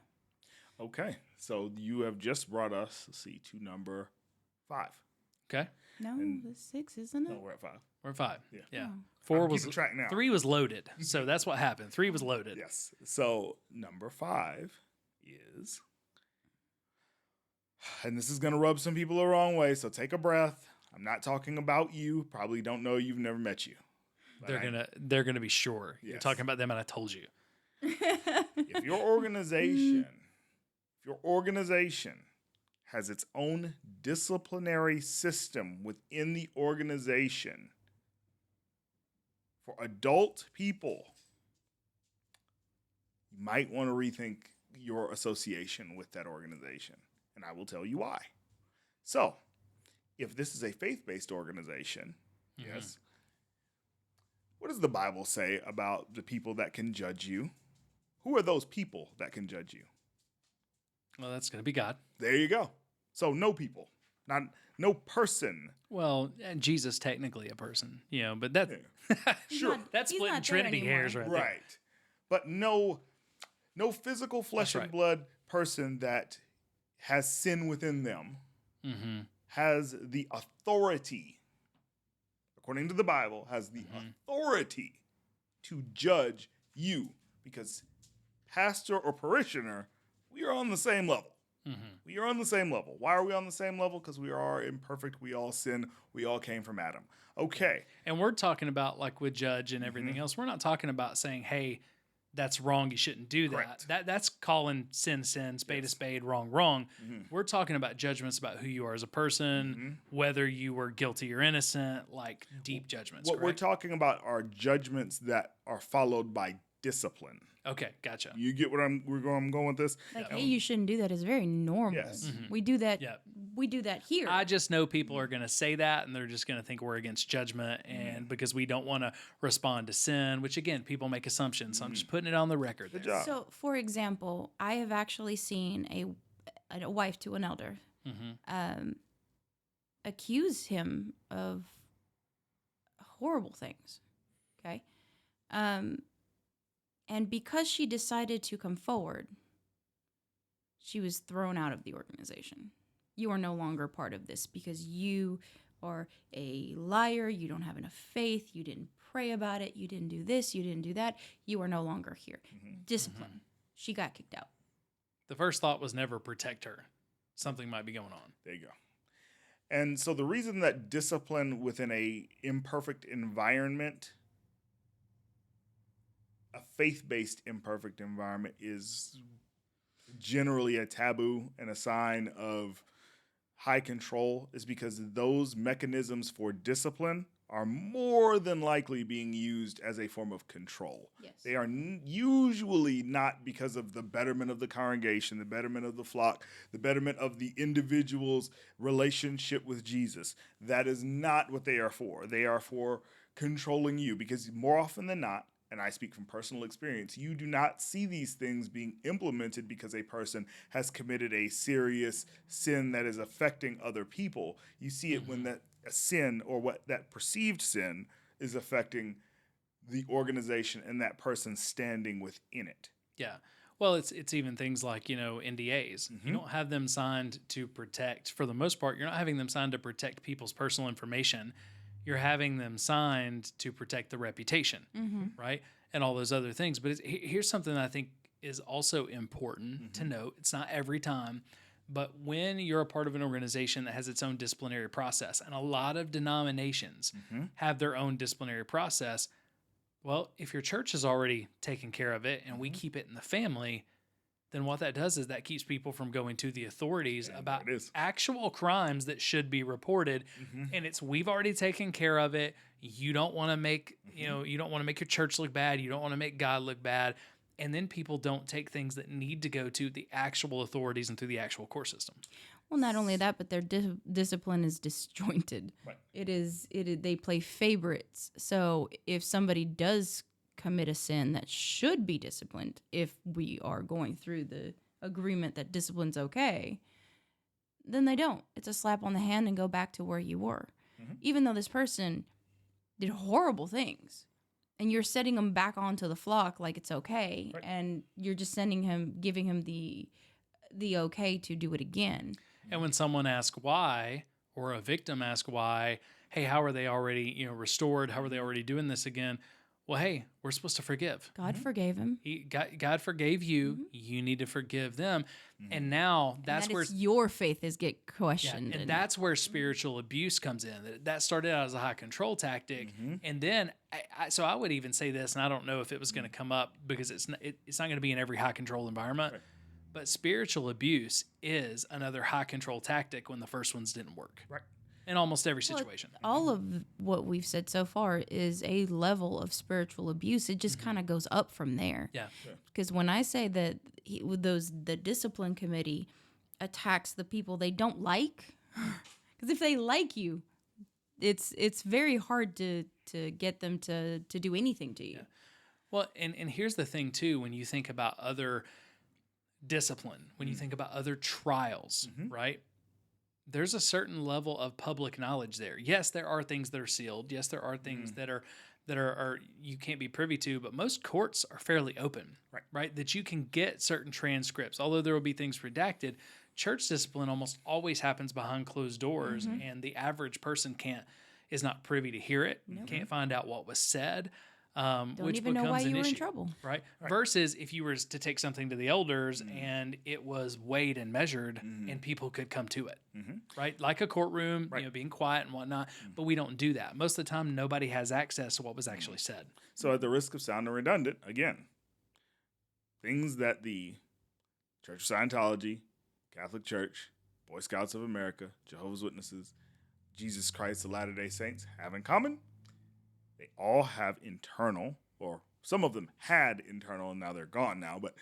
Okay. So you have just brought us, to number 5. Okay. No, And- the 6, isn't it? No, we're at 5. We're 5. Yeah. Yeah. Oh. 4 I'm was keeping track now. 3 was loaded. So that's what happened. 3 was loaded. Yes. So number 5 is, and this is going to rub some people the wrong way, so take a breath. I'm not talking about you. Probably don't know you've never met you. But They're gonna be sure. You're Yes. talking about them, and I told you. if your organization has its own disciplinary system within the organization for adult people, you might want to rethink your association with that organization. And I will tell you why. So, if this is a faith-based organization, yes, what does the Bible say about the people that can judge you? Who are those people that can judge you? Well, that's gonna be God. There you go. So no people, no person. Well, and Jesus technically a person, but that Sure. that's He's splitting not there Trinity anymore. hairs right there. Right. But no physical flesh That's and right. blood person that has sin within them has the authority, according to the Bible, has the authority to judge you, because pastor or parishioner, we are on the same level. We are on the same level. Why are we on the same level? Because we are imperfect. We all sin. We all came from Adam. Okay. And we're talking about, like with judge and everything else, we're not talking about saying, hey, that's wrong, you shouldn't do that. Correct. That's calling sin, spade a spade, wrong. We're talking about judgments about who you are as a person, whether you were guilty or innocent, like deep judgments. What we're correct? talking about are judgments that are followed by discipline. Okay, gotcha. You get what I'm going with this? Like, hey, you shouldn't do that is very normal. Yes. We do that. Yeah. We do that here. I just know people are going to say that, and they're just going to think we're against judgment, and because we don't want to respond to sin, which again, people make assumptions. So I'm just putting it on the record. Good there. job. So, for example, I have actually seen a wife to an elder accuse him of horrible things. Okay. And because she decided to come forward, she was thrown out of the organization. You are no longer part of this because you are a liar. You don't have enough faith. You didn't pray about it. You didn't do this. You didn't do that. You are no longer here. Discipline. She got kicked out. The first thought was never protect her. Something might be going on. There you go. And so the reason that discipline within a imperfect environment, a faith-based imperfect environment, is generally a taboo and a sign of high control is because those mechanisms for discipline are more than likely being used as a form of control. Yes. They are usually not because of the betterment of the congregation, the betterment of the flock, the betterment of the individual's relationship with Jesus. That is not what they are for. They are for controlling you, because more often than not, and I speak from personal experience, you do not see these things being implemented because a person has committed a serious sin that is affecting other people. You see it when that a sin or what that perceived sin is affecting the organization and that person standing within it. Yeah. Well, it's even things like, NDAs. You don't have them signed to protect, for the most part, you're not having them signed to protect people's personal information. You're having them signed to protect the reputation, right? And all those other things. But here's something that I think is also important to note. It's not every time, but when you're a part of an organization that has its own disciplinary process, and a lot of denominations have their own disciplinary process, well, if your church has already taken care of it and we keep it in the family, then what that does is that keeps people from going to the authorities about actual crimes that should be reported. And we've already taken care of it. You don't want to make, you don't want to make your church look bad. You don't want to make God look bad. And then people don't take things that need to go to the actual authorities and through the actual court system. Well, not only that, but their discipline is disjointed. Right. They play favorites. So if somebody does commit a sin that should be disciplined, if we are going through the agreement that discipline's okay, then they don't. It's a slap on the hand and go back to where you were. Even though this person did horrible things, and you're setting him back onto the flock like it's okay, and you're just giving him the okay to do it again. And when someone asks why, or a victim asks why, hey, how are they already, restored? How are they already doing this again? Well, hey, we're supposed to forgive. God forgave him. God forgave you. You need to forgive them. And now that's where your faith is get questioned. and that's where spiritual abuse comes in. That started out as a high control tactic. And then, so I would even say this, and I don't know if it was going to come up because it's not going to be in every high control environment. Right. But spiritual abuse is another high control tactic when the first ones didn't work. Right. In almost every situation. All of what we've said so far is a level of spiritual abuse. It just kind of goes up from there. Yeah. Because when I say that the discipline committee attacks the people they don't like, because if they like you, it's very hard to get them to do anything to you. Yeah. Well, and here's the thing too, when you think about other discipline, when you think about other trials, right? There's a certain level of public knowledge there. Yes, there are things that are sealed. Yes, there are things that are you can't be privy to, but most courts are fairly open, right? That you can get certain transcripts. Although there will be things redacted, church discipline almost always happens behind closed doors, and the average person is not privy to hear it, can't find out what was said. Which even becomes know why an you were issue, in trouble. right? Versus if you were to take something to the elders and it was weighed and measured and people could come to it, right? Like a courtroom, being quiet and whatnot, but we don't do that. Most of the time, nobody has access to what was actually said. So at the risk of sounding redundant, again, things that the Church of Scientology, Catholic Church, Boy Scouts of America, Jehovah's Witnesses, Jesus Christ, the Latter-day Saints have in common, they all have internal, or some of them had internal, and now they're gone now, but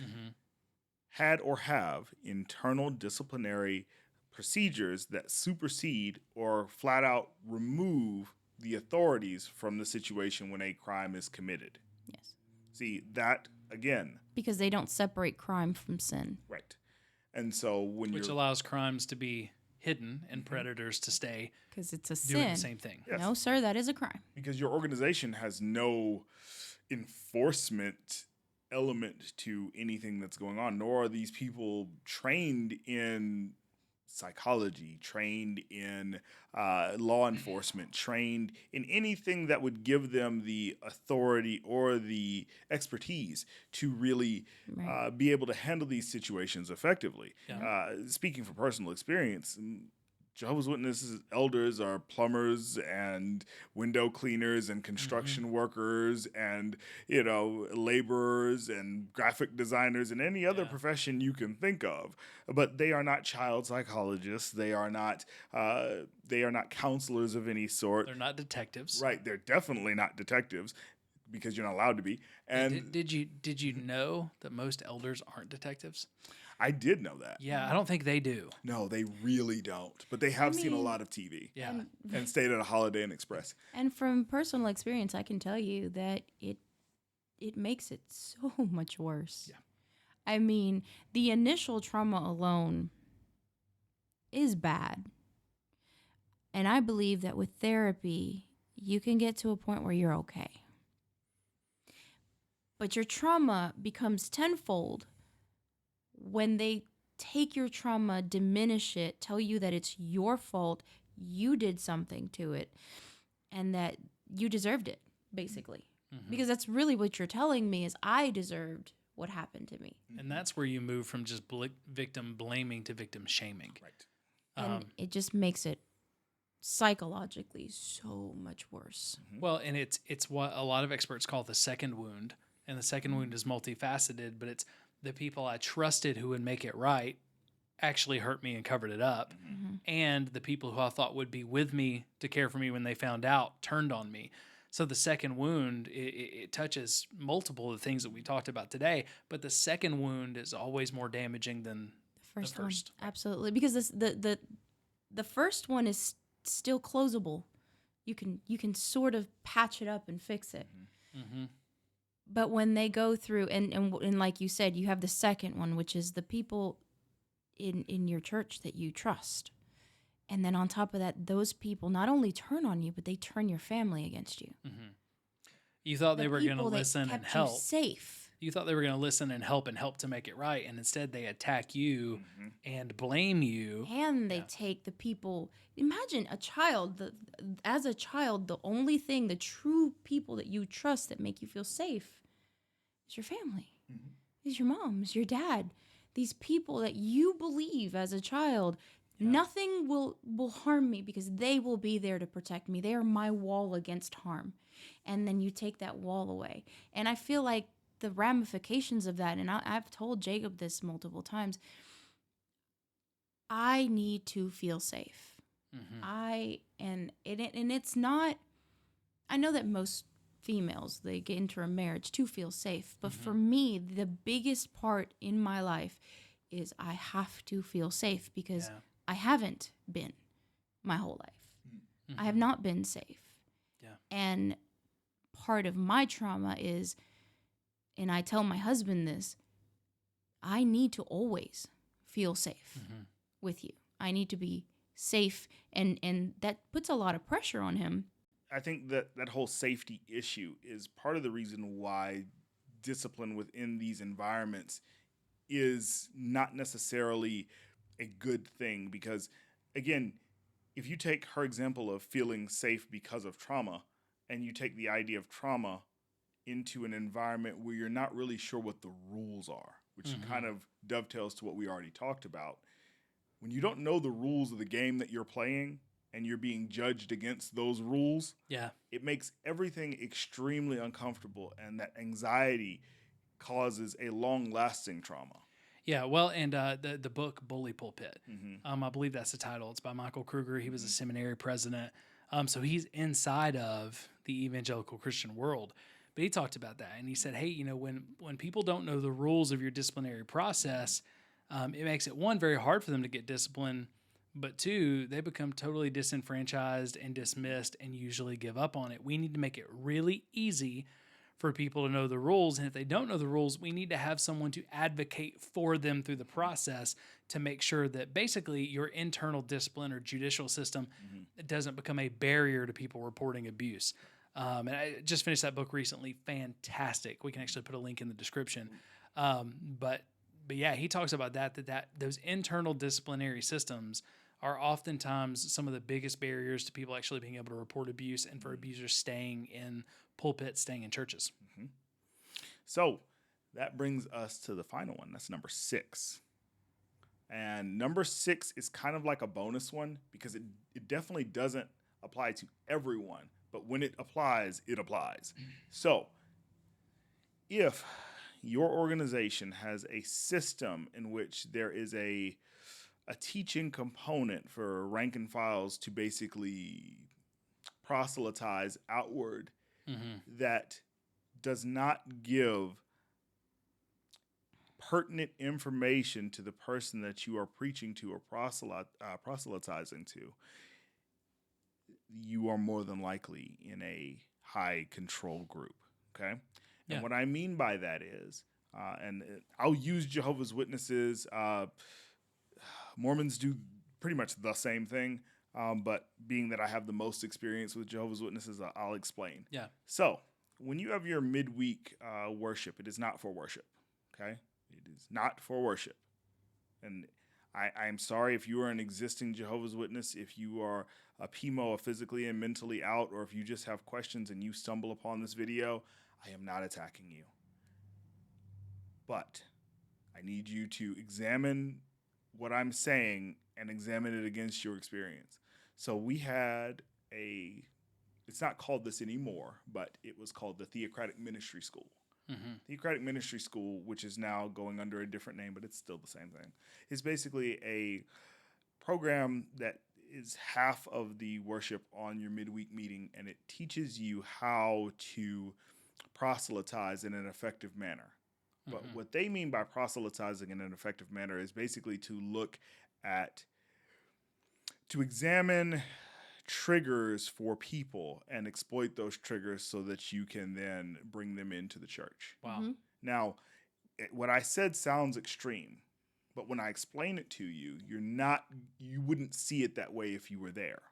had or have internal disciplinary procedures that supersede or flat out remove the authorities from the situation when a crime is committed. Yes. See, that, again. Because they don't separate crime from sin. Right. And so Which allows crimes to be hidden and predators to stay because it's a doing sin. the same thing. Yes. No, sir, that is a crime. Because your organization has no enforcement element to anything that's going on, nor are these people trained in psychology, trained in law enforcement, trained in anything that would give them the authority or the expertise to really be able to handle these situations effectively. Yeah. Speaking from personal experience, Jehovah's Witnesses elders are plumbers and window cleaners and construction workers and, laborers and graphic designers and any other profession you can think of. But they are not child psychologists. They are not counselors of any sort. They're not detectives. Right. They're definitely not detectives because you're not allowed to be. And did you know that most elders aren't detectives? I did know that. Yeah, I don't think they do. No, they really don't. But they have seen a lot of TV. Yeah. And stayed at a Holiday Inn Express. And from personal experience, I can tell you that it makes it so much worse. Yeah. I mean, the initial trauma alone is bad. And I believe that with therapy, you can get to a point where you're okay. But your trauma becomes tenfold when they take your trauma, diminish it, tell you that it's your fault, you did something to it, and that you deserved it, basically. Mm-hmm. Because that's really what you're telling me is I deserved what happened to me. And that's where you move from just victim blaming to victim shaming. Right. And it just makes it psychologically so much worse. Well, and it's what a lot of experts call the second wound. And the second wound is multifaceted, but it's the people I trusted who would make it right actually hurt me and covered it up. Mm-hmm. And the people who I thought would be with me to care for me when they found out turned on me. So the second wound, it touches multiple of the things that we talked about today, but the second wound is always more damaging than The first, first. one. Absolutely. Because the first one is still closable. You can sort of patch it up and fix it. Mm-hmm. But when they go through and like you said, you have the second one, which is the people in your church that you trust. And then on top of that, those people not only turn on you, but they turn your family against you. Mm-hmm. You thought they were going to people that listen and kept help. you safe. You thought they were going to listen and help to make it right, and instead they attack you and blame you. And they take the people. Imagine a child. As a child, the only thing, the true people that you trust that make you feel safe, is your family, is your mom, is your dad. These people that you believe as a child, nothing will harm me because they will be there to protect me. They are my wall against harm. And then you take that wall away. And I feel like the ramifications of that, and I've told Jacob this multiple times, I need to feel safe. And it's not, I know that most females, they get into a marriage to feel safe, but for me, the biggest part in my life is I have to feel safe because I haven't been my whole life. I have not been safe. Yeah. And part of my trauma is, and I tell my husband this, I need to always feel safe with you. I need to be safe, and that puts a lot of pressure on him. I think that whole safety issue is part of the reason why discipline within these environments is not necessarily a good thing. Because, again, if you take her example of feeling safe because of trauma, and you take the idea of trauma into an environment where you're not really sure what the rules are, which kind of dovetails to what we already talked about. When you don't know the rules of the game that you're playing and you're being judged against those rules, it makes everything extremely uncomfortable, and that anxiety causes a long-lasting trauma. Yeah, well, and the book Bully Pulpit, I believe that's the title. It's by Michael Kruger. He was a seminary president. So he's inside of the evangelical Christian world. But he talked about that, and he said, hey, when people don't know the rules of your disciplinary process, it makes it, one, very hard for them to get discipline, but two, they become totally disenfranchised and dismissed and usually give up on it. We need to make it really easy for people to know the rules, and if they don't know the rules, we need to have someone to advocate for them through the process to make sure that basically your internal discipline or judicial system doesn't become a barrier to people reporting abuse. And I just finished that book recently. Fantastic. We can actually put a link in the description. But yeah, he talks about that those internal disciplinary systems are oftentimes some of the biggest barriers to people actually being able to report abuse and for abusers staying in pulpits, staying in churches. So that brings us to the final one. That's number 6. And number 6 is kind of like a bonus one because it definitely doesn't apply to everyone. But when it applies, it applies. So if your organization has a system in which there is a teaching component for rank and files to basically proselytize outward that does not give pertinent information to the person that you are preaching to or proselytizing to, you are more than likely in a high control group, okay? Yeah. And what I mean by that is, I'll use Jehovah's Witnesses. Mormons do pretty much the same thing, but being that I have the most experience with Jehovah's Witnesses, I'll explain. Yeah. So when you have your midweek worship, it is not for worship, okay? It is not for worship. And I am sorry if you are an existing Jehovah's Witness, if you are a PMO, physically and mentally out, or if you just have questions and you stumble upon this video, I am not attacking you. But I need you to examine what I'm saying and examine it against your experience. So we had it's not called this anymore, but it was called the Theocratic Ministry School. Mm-hmm. Theocratic Ministry School, which is now going under a different name, but it's still the same thing, is basically a program that is half of the worship on your midweek meeting, and it teaches you how to proselytize in an effective manner. But what they mean by proselytizing in an effective manner is basically to examine triggers for people and exploit those triggers so that you can then bring them into the church. Wow. Mm-hmm. Now, what I said sounds extreme, but when I explain it to you, you wouldn't see it that way if you were there.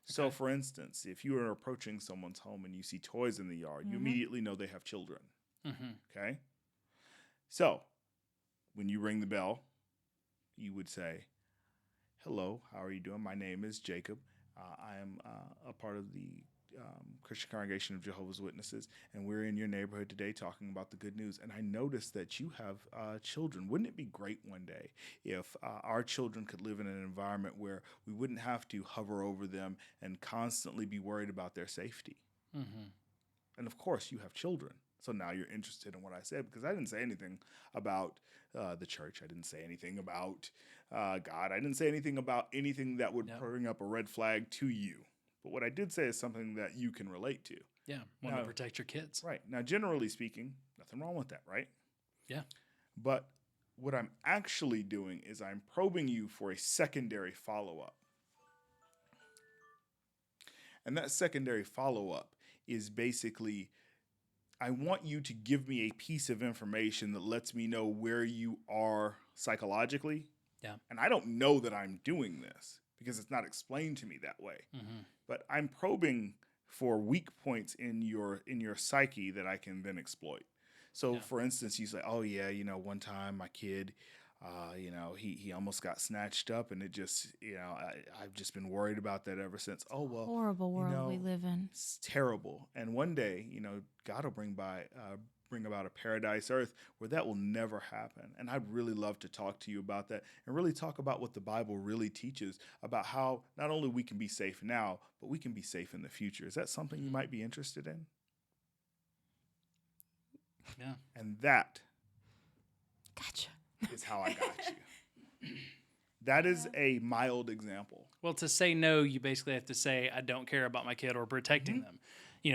So, Okay. for instance, if you are approaching someone's home and you see toys in the yard, you immediately know they have children. Mm-hmm. Okay? So, when you ring the bell, you would say, "Hello, how are you doing? My name is Jacob. I am a part of the Christian Congregation of Jehovah's Witnesses, and we're in your neighborhood today talking about the good news. And I noticed that you have children. Wouldn't it be great one day if our children could live in an environment where we wouldn't have to hover over them and constantly be worried about their safety?" Mm-hmm. And of course, you have children. So now you're interested in what I said, because I didn't say anything about the church. I didn't say anything about God. I didn't say anything about anything that would bring up a red flag to you. But what I did say is something that you can relate to. Yeah. Want to protect your kids. Right. Now, generally speaking, nothing wrong with that, right? Yeah. But what I'm actually doing is I'm probing you for a secondary follow-up. And that secondary follow-up is basically, I want you to give me a piece of information that lets me know where you are psychologically. Yeah. And I don't know that I'm doing this because it's not explained to me that way. Mm-hmm. But I'm probing for weak points in your psyche that I can then exploit. So, for instance, you say, "Oh yeah, one time my kid, he almost got snatched up, and it just, I've just been worried about that ever since." Oh well, Horrible world we live in. it's terrible. And one day, God will bring about a paradise earth where that will never happen. And I'd really love to talk to you about that and really talk about what the Bible really teaches about how not only we can be safe now, but we can be safe in the future. Is that something you might be interested in? Yeah. And that Gotcha. is how I got you. That is a mild example. Well, to say no, you basically have to say, "I don't care about my kid," or protecting them,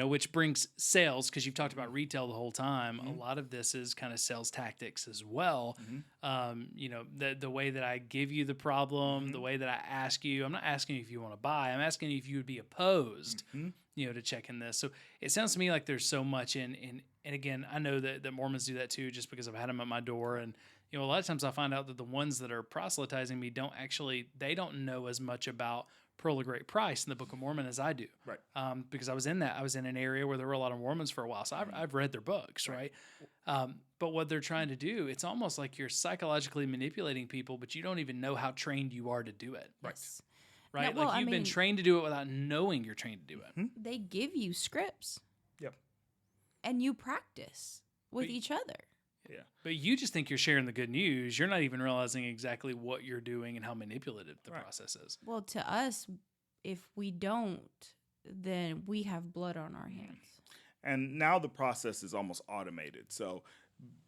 which brings sales, because you've talked about retail the whole time. A lot of this is kind of sales tactics as well. The way that I give you the problem, the way that I ask you, I'm not asking you if you want to buy, I'm asking you if you would be opposed, to checking this. So it sounds to me like there's so much and again, I know that Mormons do that too, just because I've had them at my door. And, a lot of times I find out that the ones that are proselytizing me they don't know as much about Pearl of Great Price in the Book of Mormon as I do. Right. Because I was in an area where there were a lot of Mormons for a while. So I've read their books, right? But what they're trying to do, it's almost like you're psychologically manipulating people, but you don't even know how trained you are to do it. Yes. Right? No, well, You've been trained to do it without knowing you're trained to do it. They give you scripts. Yep. And you practice with each other. Yeah. But you just think you're sharing the good news. You're not even realizing exactly what you're doing and how manipulative the process is. Well, to us, if we don't, then we have blood on our hands. And now the process is almost automated. So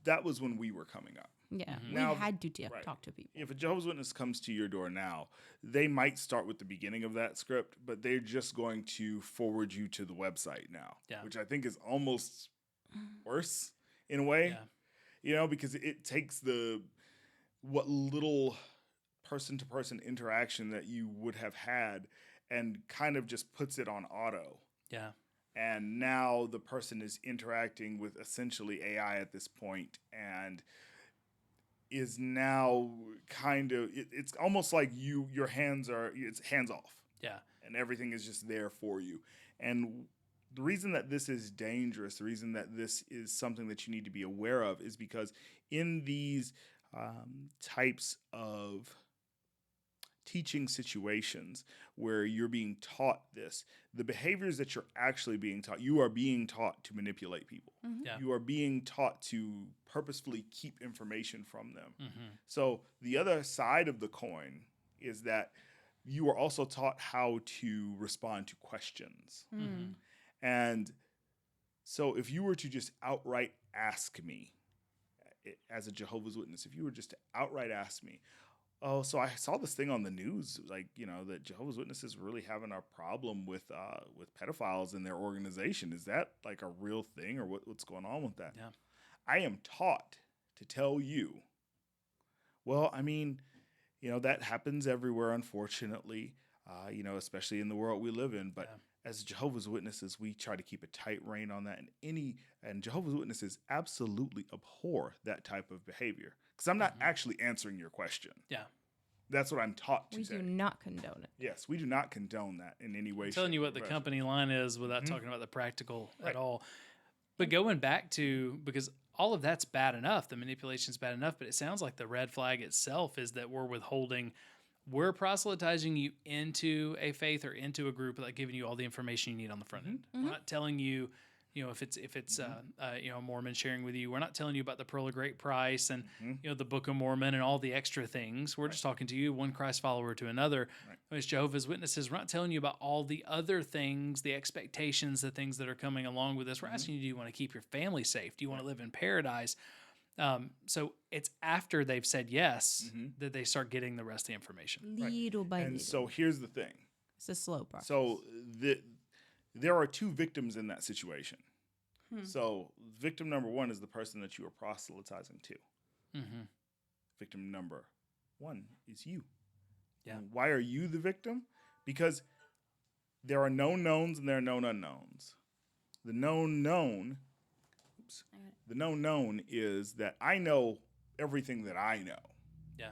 that was when we were coming up. Yeah, Now- we had to talk to people. If a Jehovah's Witness comes to your door now, they might start with the beginning of that script, but they're just going to forward you to the website now, which I think is almost worse in a way, because it takes what little person-to-person interaction that you would have had and kind of just puts it on auto. Yeah. And now the person is interacting with essentially AI at this point, and is now kind of it's almost like your hands are it's hands off. Yeah. And everything is just there for you. And the reason that this is dangerous, the reason that this is something that you need to be aware of, is because in these types of teaching situations where you're being taught this, the behaviors that you're actually being taught, you are being taught to manipulate people. Yeah. You are being taught to purposefully keep information from them. Mm-hmm. So the other side of the coin is that you are also taught how to respond to questions. Mm-hmm. And so if you were to just outright ask me, as a Jehovah's Witness, if you were just to outright ask me, oh, so I saw this thing on the news, like, that Jehovah's Witnesses really having a problem with pedophiles in their organization. Is that like a real thing, or what's going on with that? Yeah. I am taught to tell you, well, I mean, that happens everywhere, unfortunately, especially in the world we live in. But as Jehovah's Witnesses, we try to keep a tight rein on that. And Jehovah's Witnesses absolutely abhor that type of behavior, because I'm not actually answering your question. Yeah. That's what I'm taught to We say. do not condone it. Yes, we do not condone that in any way. I'm telling you shape, what the or fashion. company line is without talking about the practical at Right. all. But going back to, because all of that's bad enough, the manipulation's bad enough, but it sounds like the red flag itself is that we're proselytizing you into a faith or into a group without giving you all the information you need on the front end. We're not telling you, if it's a Mormon sharing with you, we're not telling you about the Pearl of Great Price and the Book of Mormon and all the extra things. We're just talking to you, one Christ follower to another. As Jehovah's Witnesses, we're not telling you about all the other things, the expectations, the things that are coming along with this. We're asking you, do you want to keep your family safe? Do you want to live in paradise? So it's after they've said yes that they start getting the rest of the information. Little by And little. so here's the thing. It's a slow process. So there are two victims in that situation. So victim number one is the person that you are proselytizing to. Victim number one is you. Yeah. And why are you the victim? Because there are known knowns and there are known unknowns. The known known is that I know everything that I know. Yeah.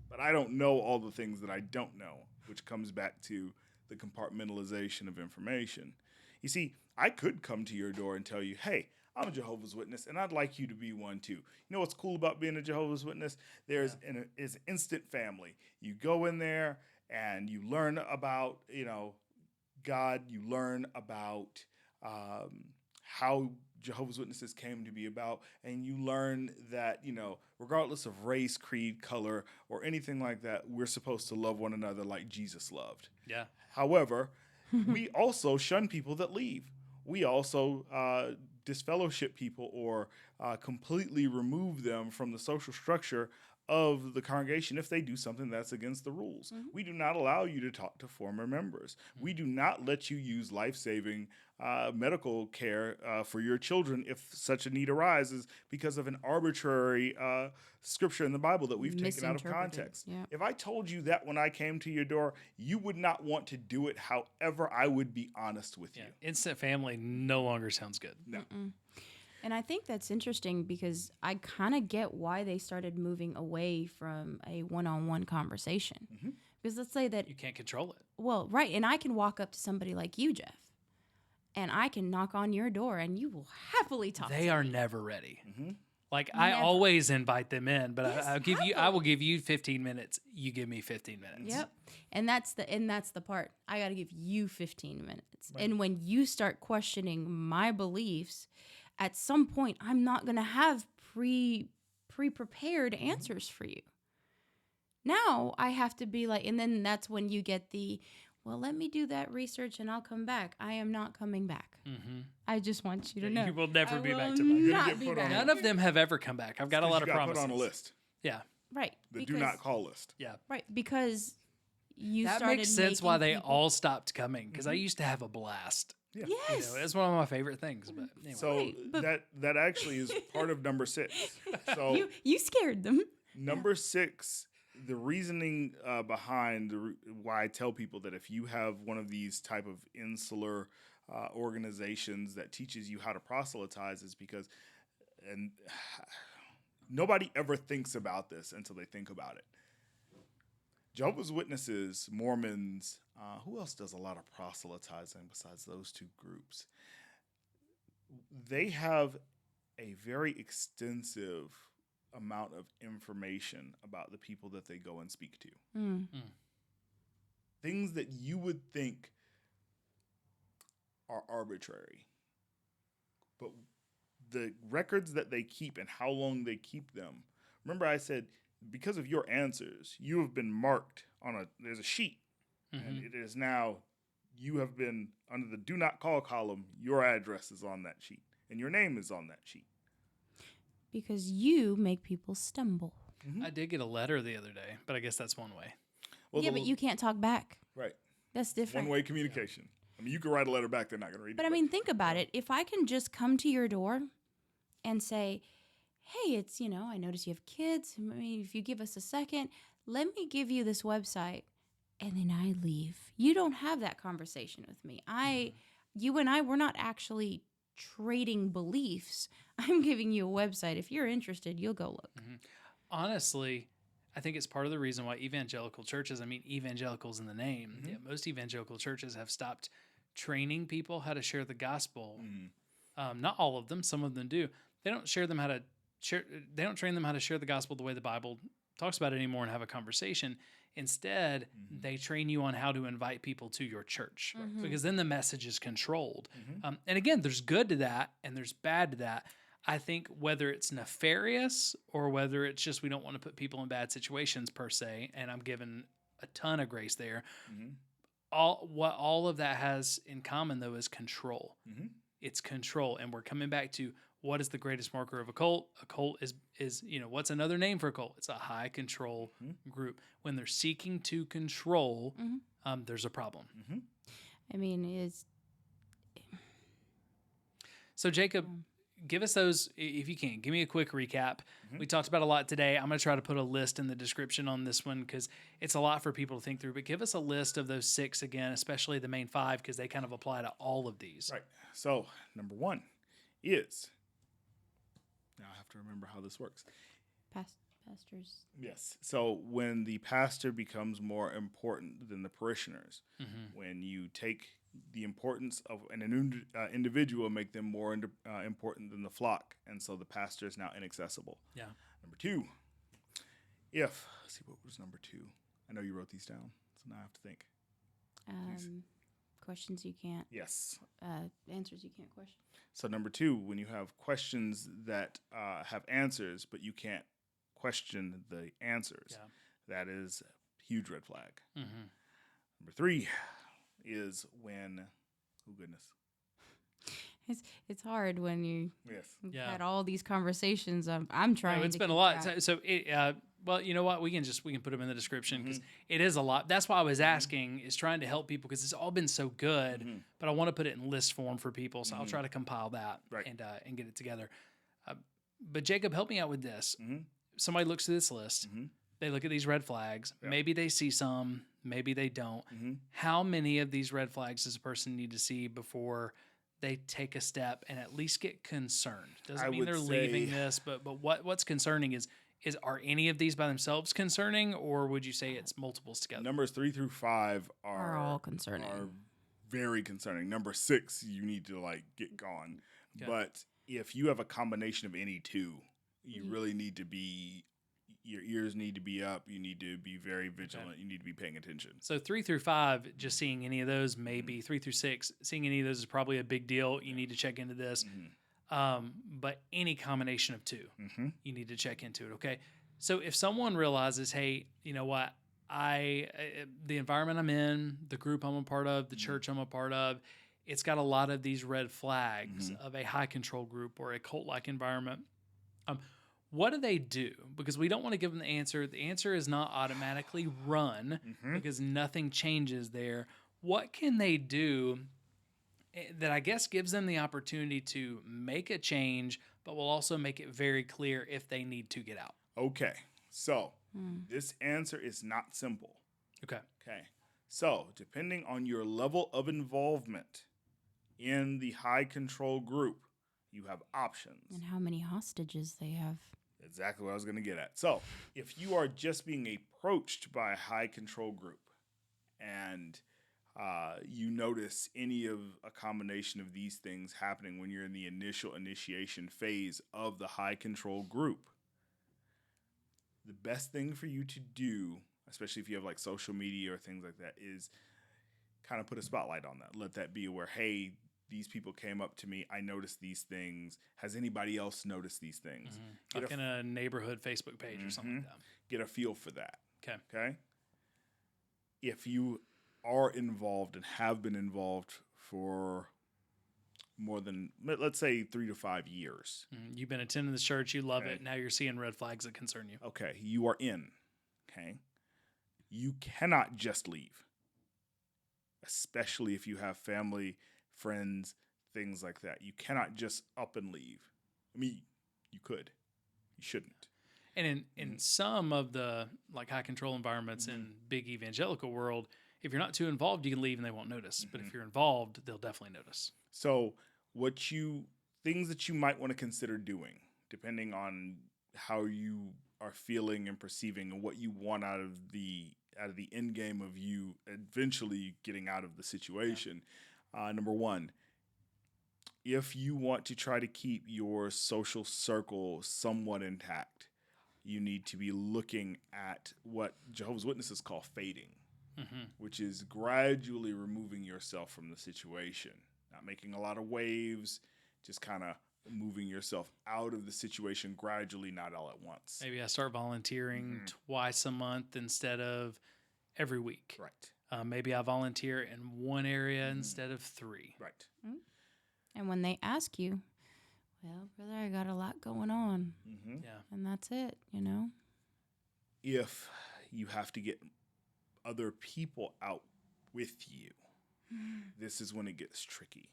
But I don't know all the things that I don't know, which comes back to the compartmentalization of information. You see, I could come to your door and tell you, hey, I'm a Jehovah's Witness, and I'd like you to be one too. You know what's cool about being a Jehovah's Witness? There's an instant family. You go in there and you learn about, God. You learn about how Jehovah's Witnesses came to be about, and you learn that, regardless of race, creed, color, or anything like that, we're supposed to love one another like Jesus loved. Yeah. However, we also shun people that leave. We also disfellowship people or completely remove them from the social structure of the congregation if they do something that's against the rules. We do not allow you to talk to former members. We do not let you use life-saving medical care for your children if such a need arises because of an arbitrary scripture in the Bible that we've taken out of Misinterpreted, context. yeah. If I told you that when I came to your door, you would not want to do it. However, I would be honest with you. Instant family no longer sounds good. No. And I think that's interesting because I kind of get why they started moving away from a one-on-one conversation. Because let's say that, You can't control it. well, right, and I can walk up to somebody like you, Jeff, and I can knock on your door and you will happily talk to They me. are never ready. Like I Never. always invite them in, but Yes, I will give you 15 minutes. You give me 15 minutes. Yep. And that's the part. I got to give you 15 minutes. And when you start questioning my beliefs, at some point I'm not going to have pre-prepared answers for you. Now I have to be like, and then that's when you get the, well, let me do that research and I'll come back. I am not coming back. I just want you to know. You will never I be back will to mine. not get be put on back. None of them have ever come back. I've got a lot of You got promises. put on a list. Yeah. Right. The do not call list. Yeah. Right. Because you That started makes sense why making they people- all stopped coming because I used to have a blast. Yeah. Yes. It's one of my favorite things. But anyway. So Right, but- that actually is part of number 6. So You scared them. number 6, the reasoning behind why I tell people that if you have one of these type of insular organizations that teaches you how to proselytize is because, and nobody ever thinks about this until they think about it. Jehovah's Witnesses, Mormons, who else does a lot of proselytizing besides those two groups? They have a very extensive amount of information about the people that they go and speak to. Things that you would think are arbitrary. But the records that they keep and how long they keep them. Remember I said, because of your answers, you have been marked on there's a sheet. And it is now, you have been under the do not call column, your address is on that sheet. And your name is on that sheet. Because you make people stumble. I did get a letter the other day, but I guess that's one way. Well, Yeah, but you can't talk back. Right. That's different. One-way communication. I mean, you can write a letter back, they're not going to read it. But I mean, think about it. If I can just come to your door and say, hey, it's, I notice you have kids. I mean, if you give us a second, let me give you this website. And then I leave. You don't have that conversation with me. You and I, we're not actually trading beliefs. I'm giving you a website. If you're interested, you'll go look. Honestly, I think it's part of the reason why evangelical churches, evangelicals in the name, most evangelical churches have stopped training people how to share the gospel. Not all of them, some of them do. They don't train them how to share the gospel the way the Bible talks about it anymore and have a conversation. Instead, they train you on how to invite people to your church because then the message is controlled. And again, there's good to that and there's bad to that. I think whether it's nefarious or whether it's just we don't want to put people in bad situations per se, and I'm given a ton of grace there. All of that has in common though is control. It's control, and we're coming back to what is the greatest marker of a cult? A cult is what's another name for a cult? It's a high control group. When they're seeking to control, there's a problem. I mean, So Jacob, give us those, if you can. Give me a quick recap. We talked about a lot today. I'm going to try to put a list in the description on this one because it's a lot for people to think through. But give us a list of those 6 again, especially the main 5, because they kind of apply to all of these. Right. So, number 1 is, now I have to remember how this works. pastors. Yes. So when the pastor becomes more important than the parishioners, when you take the importance of an individual, make them more important than the flock, and so the pastor is now inaccessible. Yeah. Number 2, let's see, what was number 2? I know you wrote these down, so now I have to think. Questions you can't. Yes. Answers you can't question. So number 2, when you have questions that have answers, but you can't question the answers, that is a huge red flag. Number 3 is when, oh goodness. It's hard when you had all these conversations. I'm trying. It's been a lot. So well, you know what? We can put them in the description because it is a lot. That's why I was asking, is trying to help people because it's all been so good. But I want to put it in list form for people, so I'll try to compile that and get it together. But Jacob, help me out with this. Somebody looks at this list. They look at these red flags. Maybe they see some. Maybe they don't. How many of these red flags does a person need to see before they take a step and at least get concerned? Doesn't mean they're leaving this, but what's concerning is are any of these by themselves concerning, or would you say it's multiples together? Numbers 3 through 5 are all concerning. Are very concerning. Number 6, you need to get gone. Okay. But if you have a combination of any 2, you really need to be. Your ears need to be up. You need to be very vigilant. Okay. You need to be paying attention. So 3 through 5, just seeing any of those, maybe 3 through 6, seeing any of those is probably a big deal. You need to check into this. But any combination of 2, you need to check into it. Okay. So if someone realizes, hey, you know what, the environment I'm in, the group I'm a part of, the church I'm a part of, it's got a lot of these red flags of a high control group or a cult-like environment. What do they do? Because we don't want to give them the answer. The answer is not automatically run because nothing changes there. What can they do that I guess gives them the opportunity to make a change, but will also make it very clear if they need to get out? Okay. So this answer is not simple. Okay. So depending on your level of involvement in the high control group, you have options. And how many hostages they have. Exactly what I was going to get at. So, if you are just being approached by a high control group and you notice any of a combination of these things happening when you're in the initial initiation phase of the high control group, the best thing for you to do, especially if you have like social media or things like that, is kind of put a spotlight on that. Let that be aware. Hey, these people came up to me. I noticed these things. Has anybody else noticed these things? Like in a neighborhood Facebook page or something like that. Get a feel for that. Okay. Okay. If you are involved and have been involved for more than, let's say, 3 to 5 years. You've been attending this church. You love Okay. it. Now you're seeing red flags that concern you. Okay. You are in. Okay. You cannot just leave, especially if you have family, friends, things like that. You cannot just up and leave. I mean, you could. You shouldn't. And in some of the like high control environments in big evangelical world, if you're not too involved, you can leave and they won't notice. But if you're involved, they'll definitely notice. So things that you might want to consider doing, depending on how you are feeling and perceiving and what you want out of the end game of you eventually getting out of the situation. Number one, if you want to try to keep your social circle somewhat intact, you need to be looking at what Jehovah's Witnesses call fading, which is gradually removing yourself from the situation, not making a lot of waves, just kind of moving yourself out of the situation gradually, not all at once. Maybe I start volunteering twice a month instead of every week. Right. Maybe I volunteer in one area instead of 3. Right. And when they ask you, well, brother, I got a lot going on. Yeah. And that's it, you know? If you have to get other people out with you, this is when it gets tricky.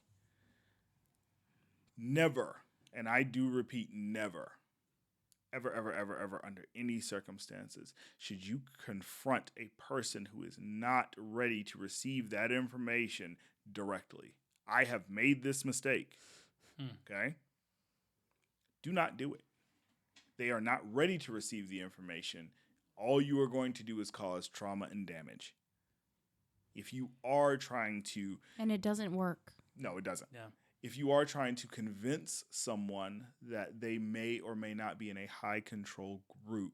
Never, and I do repeat, never, ever, ever, ever, ever, under any circumstances, should you confront a person who is not ready to receive that information directly. I have made this mistake. Okay? Do not do it. They are not ready to receive the information. All you are going to do is cause trauma and damage. If you are trying to... And it doesn't work. No, it doesn't. Yeah. If you are trying to convince someone that they may or may not be in a high control group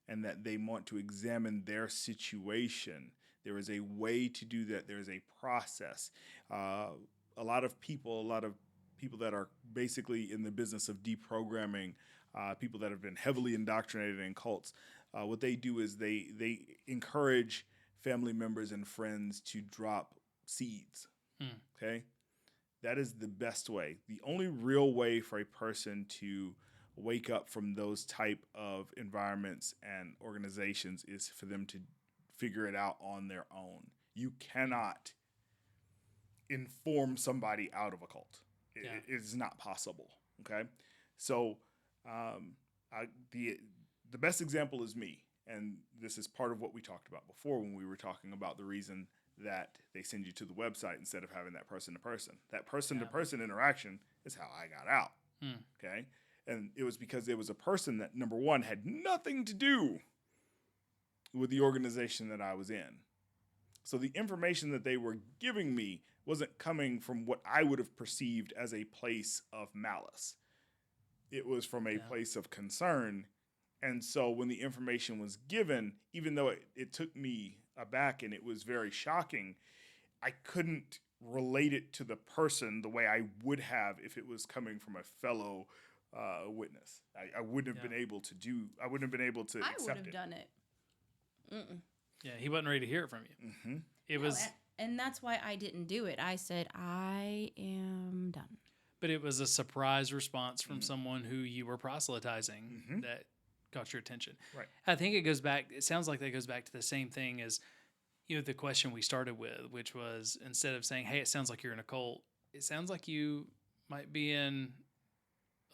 and that they want to examine their situation, there is a way to do that. There is a process. A lot of people that are basically in the business of deprogramming, people that have been heavily indoctrinated in cults, what they do is they encourage family members and friends to drop seeds. Okay? That is the best way. The only real way for a person to wake up from those type of environments and organizations is for them to figure it out on their own. You cannot inform somebody out of a cult. It is not possible. Okay? So the best example is me. And this is part of what we talked about before when we were talking about the reason that they send you to the website instead of having that person-to-person. That person-to-person interaction is how I got out, okay? And it was because there was a person that, number one, had nothing to do with the organization that I was in. So the information that they were giving me wasn't coming from what I would have perceived as a place of malice. It was from a place of concern. And so when the information was given, even though it took me aback and it was very shocking, I couldn't relate it to the person the way I would have if it was coming from a fellow witness. I wouldn't have been able to I wouldn't have been able to accept it. I would have done it. Yeah, he wasn't ready to hear it from you. It was... And that's why I didn't do it. I said, I am done. But it was a surprise response from someone who you were proselytizing that got your attention. Right. I think it sounds like that goes back to the same thing as, the question we started with, which was instead of saying, hey, it sounds like you're in a cult, it sounds like you might be in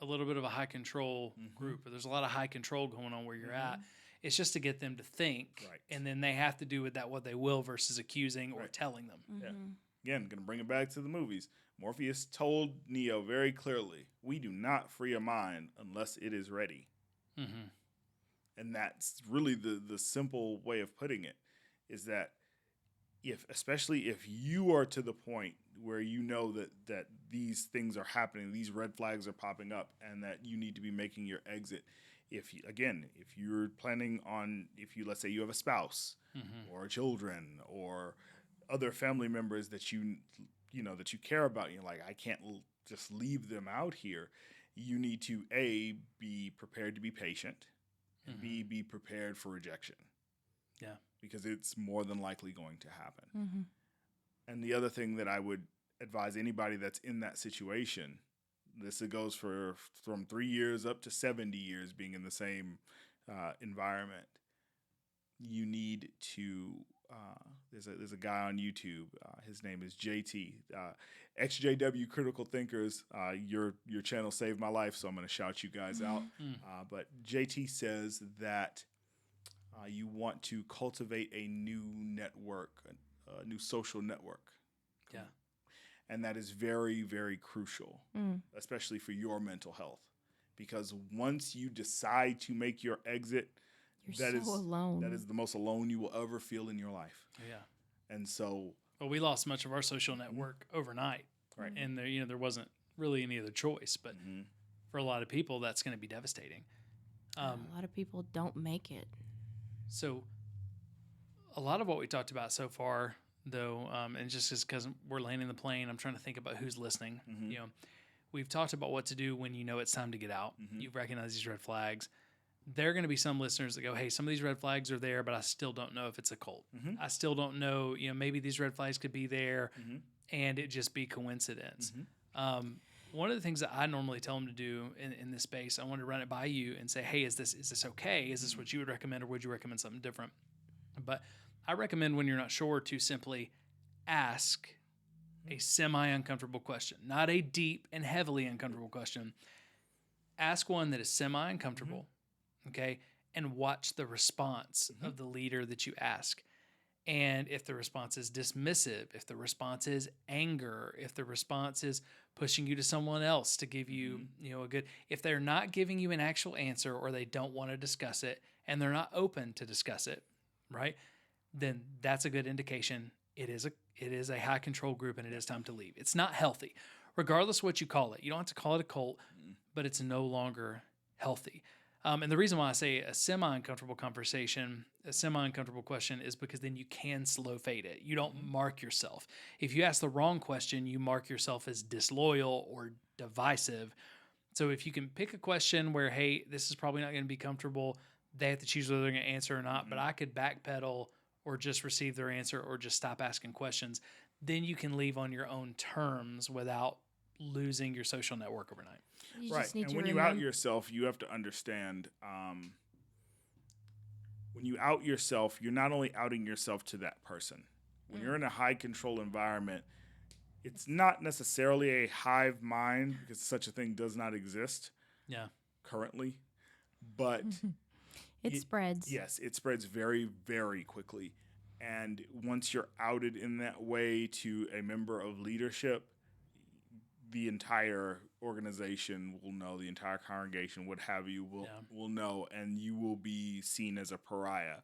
a little bit of a high control group, or there's a lot of high control going on where you're at. It's just to get them to think, and then they have to do with that what they will versus accusing or telling them. Yeah. Again, going to bring it back to the movies. Morpheus told Neo very clearly, we do not free a mind unless it is ready. Mm-hmm. And that's really the simple way of putting it, is that especially if you are to the point where you know that these things are happening, these red flags are popping up, and that you need to be making your exit. If you're planning on, let's say you have a spouse or children or other family members that you care about, you're like, I can't just leave them out here. You need to be prepared to be patient, and be prepared for rejection. Yeah. Because it's more than likely going to happen. Mm-hmm. And the other thing that I would advise anybody that's in that situation, it goes from 3 years up to 70 years being in the same environment. You need to. There's a guy on YouTube. His name is JT. XJW Critical Thinkers. Your channel saved my life, so I'm going to shout you guys out. But JT says that you want to cultivate a new network, a new social network. Yeah. And that is very, very crucial, especially for your mental health. Because once you decide to make your exit, You're so alone. That is the most alone you will ever feel in your life. Yeah. And so... Well, we lost much of our social network overnight. Right. And there wasn't really any other choice. But for a lot of people, that's going to be devastating. A lot of people don't make it. So a lot of what we talked about so far, though, and just because we're landing the plane, I'm trying to think about who's listening. We've talked about what to do when you know it's time to get out. You've recognized these red flags. There are going to be some listeners that go, hey, some of these red flags are there, but I still don't know if it's a cult. I still don't know, maybe these red flags could be there and it just be coincidence. One of the things that I normally tell them to do in this space, I want to run it by you and say, hey, is this okay? Is this what you would recommend, or would you recommend something different? But I recommend, when you're not sure, to simply ask a semi-uncomfortable question, not a deep and heavily uncomfortable question. Ask one that is semi-uncomfortable, okay, and watch the response of the leader that you ask. And if the response is dismissive, if the response is anger, if the response is pushing you to someone else to give you, a good, if they're not giving you an actual answer, or they don't want to discuss it and they're not open to discuss it, right? Then that's a good indication it is a high control group and it is time to leave. It's not healthy, regardless of what you call it. You don't have to call it a cult, but it's no longer healthy. And the reason why I say a semi-uncomfortable conversation, a semi-uncomfortable question, is because then you can slow fade it. You don't mark yourself. If you ask the wrong question, you mark yourself as disloyal or divisive. So if you can pick a question where, hey, this is probably not going to be comfortable, they have to choose whether they're going to answer or not, but I could backpedal or just receive their answer or just stop asking questions, then you can leave on your own terms without losing your social network overnight. You right. just need And to when you out yourself, you have to understand, when you out yourself, you're not only outing yourself to that person. When you're in a high control environment, it's not necessarily a hive mind, because such a thing does not exist currently. But it spreads. Yes, it spreads very, very quickly. And once you're outed in that way to a member of leadership, the entire organization will know, the entire congregation, what have you, will know, and you will be seen as a pariah.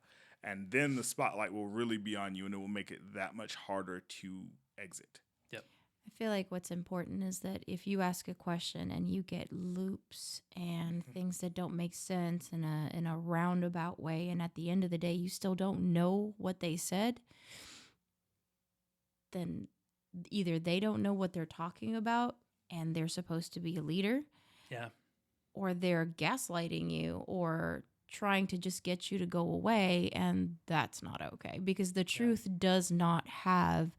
And then the spotlight will really be on you, and it will make it that much harder to exit. Yep. I feel like what's important is that if you ask a question and you get loops and things that don't make sense in a roundabout way, and at the end of the day you still don't know what they said, then either they don't know what they're talking about and they're supposed to be a leader, or they're gaslighting you or trying to just get you to go away, and that's not okay, because the truth does not have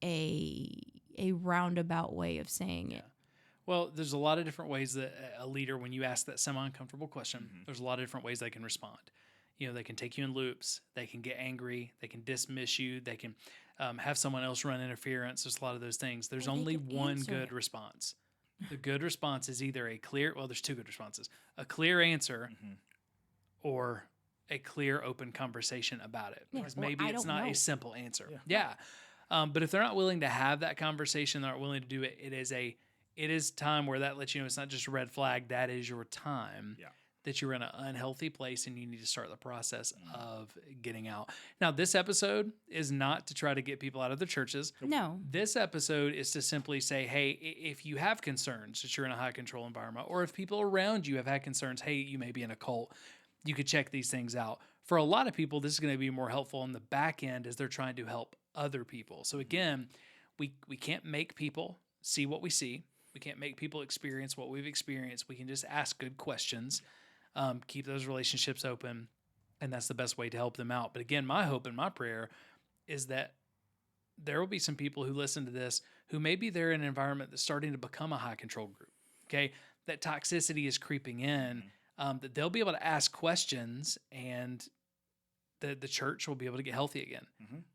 a roundabout way of saying it. Well, there's a lot of different ways that a leader, when you ask that semi-uncomfortable question, there's a lot of different ways they can respond. They can take you in loops. They can get angry. They can dismiss you. They can have someone else run interference. There's a lot of those things. There's only one good response. The good response is either there's two good responses: a clear answer or a clear, open conversation about it. Because maybe it's not a simple answer. But if they're not willing to have that conversation, they're not willing to do it, it is time where that lets you know it's not just a red flag. That is your time. Yeah. That you're in an unhealthy place and you need to start the process of getting out. Now, this episode is not to try to get people out of their churches. No. This episode is to simply say, hey, if you have concerns that you're in a high control environment, or if people around you have had concerns, hey, you may be in a cult, you could check these things out. For a lot of people, this is going to be more helpful on the back end as they're trying to help other people. So again, we can't make people see what we see. We can't make people experience what we've experienced. We can just ask good questions. Keep those relationships open, and that's the best way to help them out. But again, my hope and my prayer is that there will be some people who listen to this who maybe they're in an environment that's starting to become a high control group, okay? That toxicity is creeping in, that they'll be able to ask questions and the church will be able to get healthy again.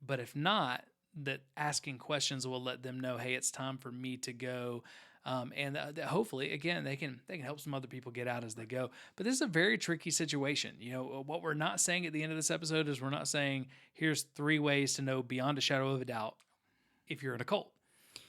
But if not, that asking questions will let them know, hey, it's time for me to go. And hopefully, again, they can help some other people get out as they go. But this is a very tricky situation. You know, what we're not saying at the end of this episode is we're not saying here's 3 ways to know beyond a shadow of a doubt if you're in a cult,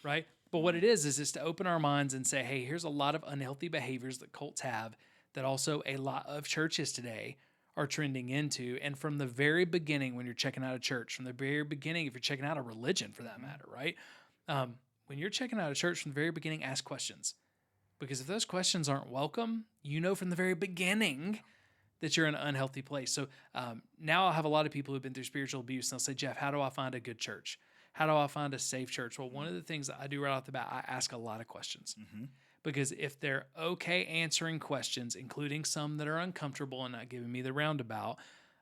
right? But what it is to open our minds and say, hey, here's a lot of unhealthy behaviors that cults have that also a lot of churches today are trending into. And from the very beginning, when you're checking out a church, from the very beginning, if you're checking out a religion for that matter, right? When you're checking out a church from the very beginning, ask questions. Because if those questions aren't welcome, you know from the very beginning that you're in an unhealthy place. So now I'll have a lot of people who've been through spiritual abuse, and they'll say, Jeff, how do I find a good church? How do I find a safe church? Well, one of the things that I do right off the bat, I ask a lot of questions. Because if they're okay answering questions, including some that are uncomfortable and not giving me the roundabout,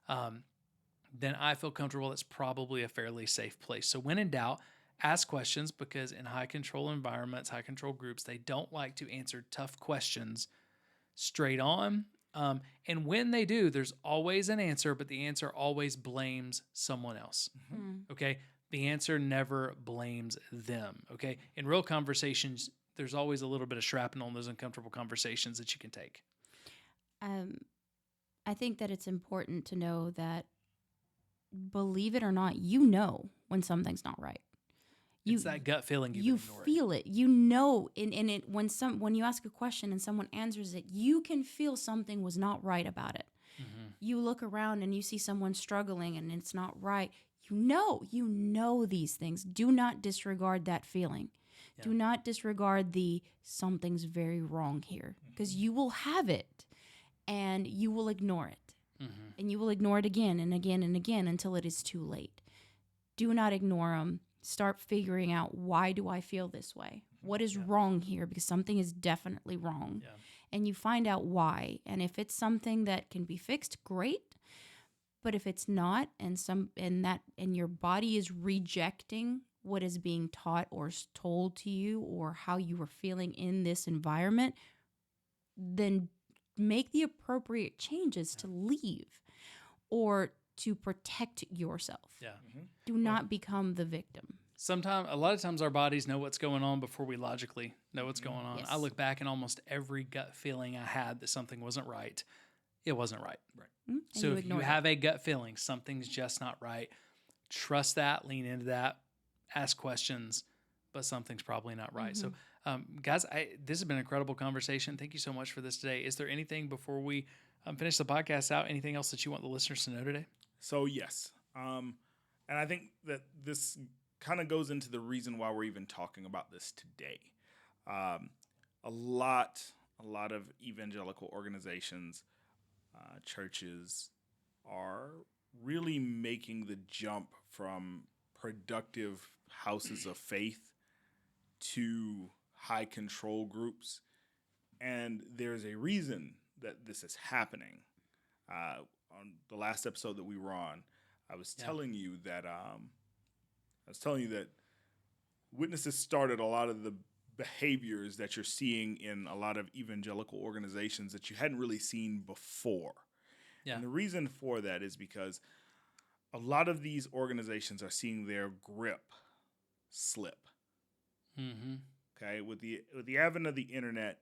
then I feel comfortable it's probably a fairly safe place. So when in doubt, ask questions, because in high control environments, high control groups, they don't like to answer tough questions straight on. And when they do, there's always an answer, but the answer always blames someone else. Okay? The answer never blames them. Okay? In real conversations, there's always a little bit of shrapnel in those uncomfortable conversations that you can take. I think that it's important to know that, believe it or not, you know when something's not right. It's that gut feeling you feel it. You know, in it when you ask a question and someone answers it, you can feel something was not right about it. You look around and you see someone struggling and it's not right. You know these things. Do not disregard that feeling. Yeah. Do not disregard the something's very wrong here, because you will have it and you will ignore it. And you will ignore it again and again and again until it is too late. Do not ignore them. Start figuring out, why do I feel this way? What is wrong here? Because something is definitely wrong. Yeah. And you find out why. And if it's something that can be fixed, great. But if it's not, and your body is rejecting what is being taught or told to you or how you are feeling in this environment, then make the appropriate changes to leave or to protect yourself. Yeah. Do not become the victim. A lot of times our bodies know what's going on before we logically know what's going on. Yes. I look back and almost every gut feeling I had that something wasn't right, it wasn't right. So if you have a gut feeling, something's just not right, trust that, lean into that, ask questions, but something's probably not right. So guys, this has been an incredible conversation. Thank you so much for this today. Is there anything before we finish the podcast out, anything else that you want the listeners to know today? So yes. And I think that this kind of goes into the reason why we're even talking about this today. A lot of evangelical organizations, churches are really making the jump from productive houses of faith to high control groups. And there's a reason that this is happening. On the last episode that we were on, I was telling you that witnesses started a lot of the behaviors that you're seeing in a lot of evangelical organizations that you hadn't really seen before. Yeah. And the reason for that is because a lot of these organizations are seeing their grip slip. Okay, with the advent of the internet,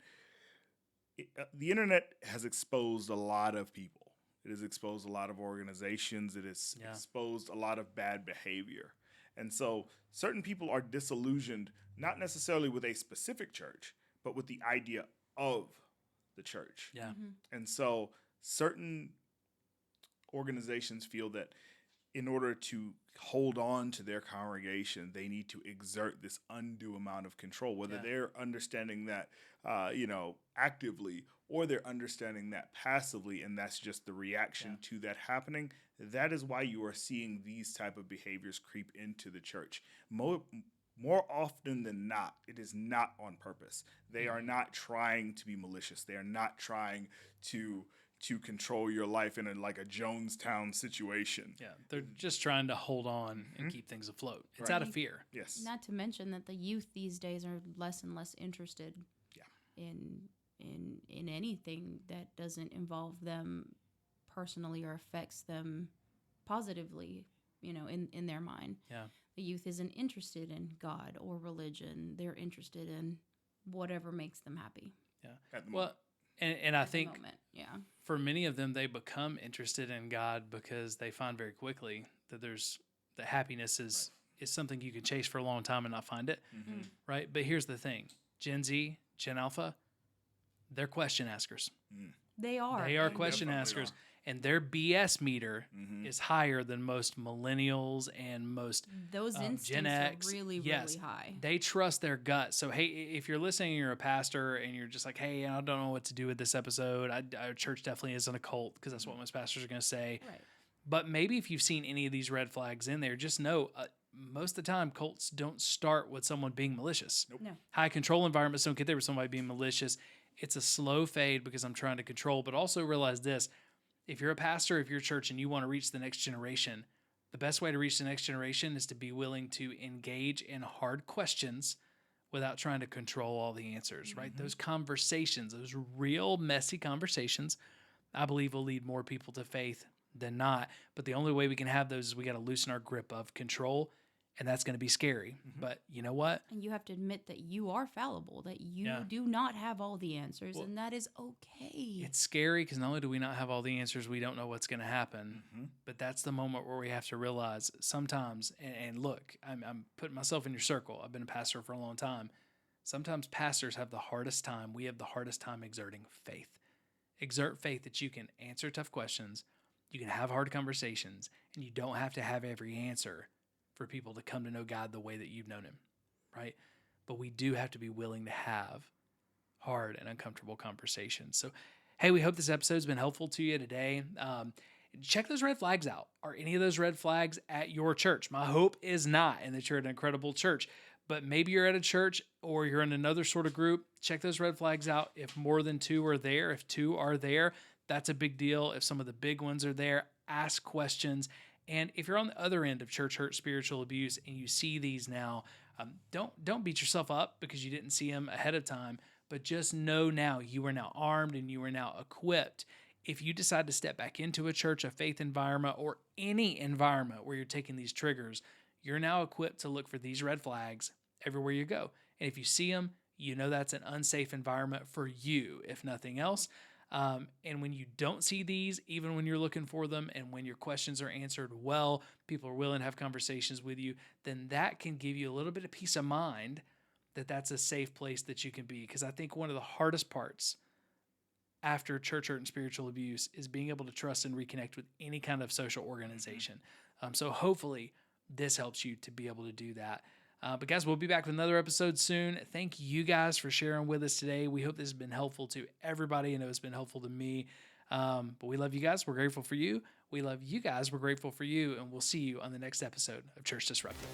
the internet has exposed a lot of people. It has exposed a lot of organizations. It has exposed a lot of bad behavior. And so certain people are disillusioned, not necessarily with a specific church, but with the idea of the church. Yeah. And so certain organizations feel that in order to hold on to their congregation, they need to exert this undue amount of control, whether they're understanding that, actively, or they're understanding that passively, and that's just the reaction to that happening. That is why you are seeing these type of behaviors creep into the church. More often than not, it is not on purpose. They are not trying to be malicious. They are not trying to control your life in like a Jonestown situation. Yeah, they're just trying to hold on and keep things afloat. It's out of fear. Yes. Not to mention that the youth these days are less and less interested in anything that doesn't involve them personally or affects them positively, in their mind. Yeah. The youth isn't interested in God or religion. They're interested in whatever makes them happy. Yeah. At the Well, and I at the think moment. Yeah. for many of them, they become interested in God because they find very quickly that that happiness is something you can chase for a long time and not find it, right? But here's the thing: Gen Z, Gen Alpha, they're question askers. They are. They are And question askers, and their BS meter is higher than most millennials and most Those Gen instincts X. are really, Yes. really high. They trust their gut. So, hey, if you're listening and you're a pastor and you're just like, hey, I don't know what to do with this episode, our church definitely isn't a cult, because that's what most pastors are going to say. Right. But maybe if you've seen any of these red flags in there, just know most of the time cults don't start with someone being malicious. Nope. No. High control environments don't get there with somebody being malicious. It's a slow fade because I'm trying to control. But also realize this: if you're a pastor of your church and you want to reach the next generation, the best way to reach the next generation is to be willing to engage in hard questions without trying to control all the answers, right? Those conversations, those real messy conversations, I believe will lead more people to faith than not. But the only way we can have those is we got to loosen our grip of control, and that's going to be scary. But you know what? And you have to admit that you are fallible, that you Yeah. do not have all the answers, and that is okay. It's scary because not only do we not have all the answers, we don't know what's going to happen. But that's the moment where we have to realize sometimes, and look, I'm putting myself in your circle. I've been a pastor for a long time. Sometimes pastors have the hardest time. We have the hardest time exerting faith. Exert faith that you can answer tough questions, you can have hard conversations, and you don't have to have every answer for people to come to know God the way that you've known him, right? But we do have to be willing to have hard and uncomfortable conversations. So, hey, we hope this episode's been helpful to you today. Check those red flags out. Are any of those red flags at your church? My hope is not, and that you're at an incredible church. But maybe you're at a church or you're in another sort of group. Check those red flags out. If more than two are there, if two are there, that's a big deal. If some of the big ones are there, ask questions. And if you're on the other end of church hurt, spiritual abuse, and you see these now, don't beat yourself up because you didn't see them ahead of time, but just know now you are now armed and you are now equipped. If you decide to step back into a church, a faith environment, or any environment where you're taking these triggers, you're now equipped to look for these red flags everywhere you go. And if you see them, you know that's an unsafe environment for you, if nothing else. And when you don't see these, even when you're looking for them, and when your questions are answered well, people are willing to have conversations with you, then that can give you a little bit of peace of mind that that's a safe place that you can be. Because I think one of the hardest parts after church hurt and spiritual abuse is being able to trust and reconnect with any kind of social organization. So hopefully this helps you to be able to do that. But guys, we'll be back with another episode soon. Thank you guys for sharing with us today. We hope this has been helpful to everybody. I know it's been helpful to me. But we love you guys. We're grateful for you. We love you guys. We're grateful for you. And we'll see you on the next episode of Church Disrupted.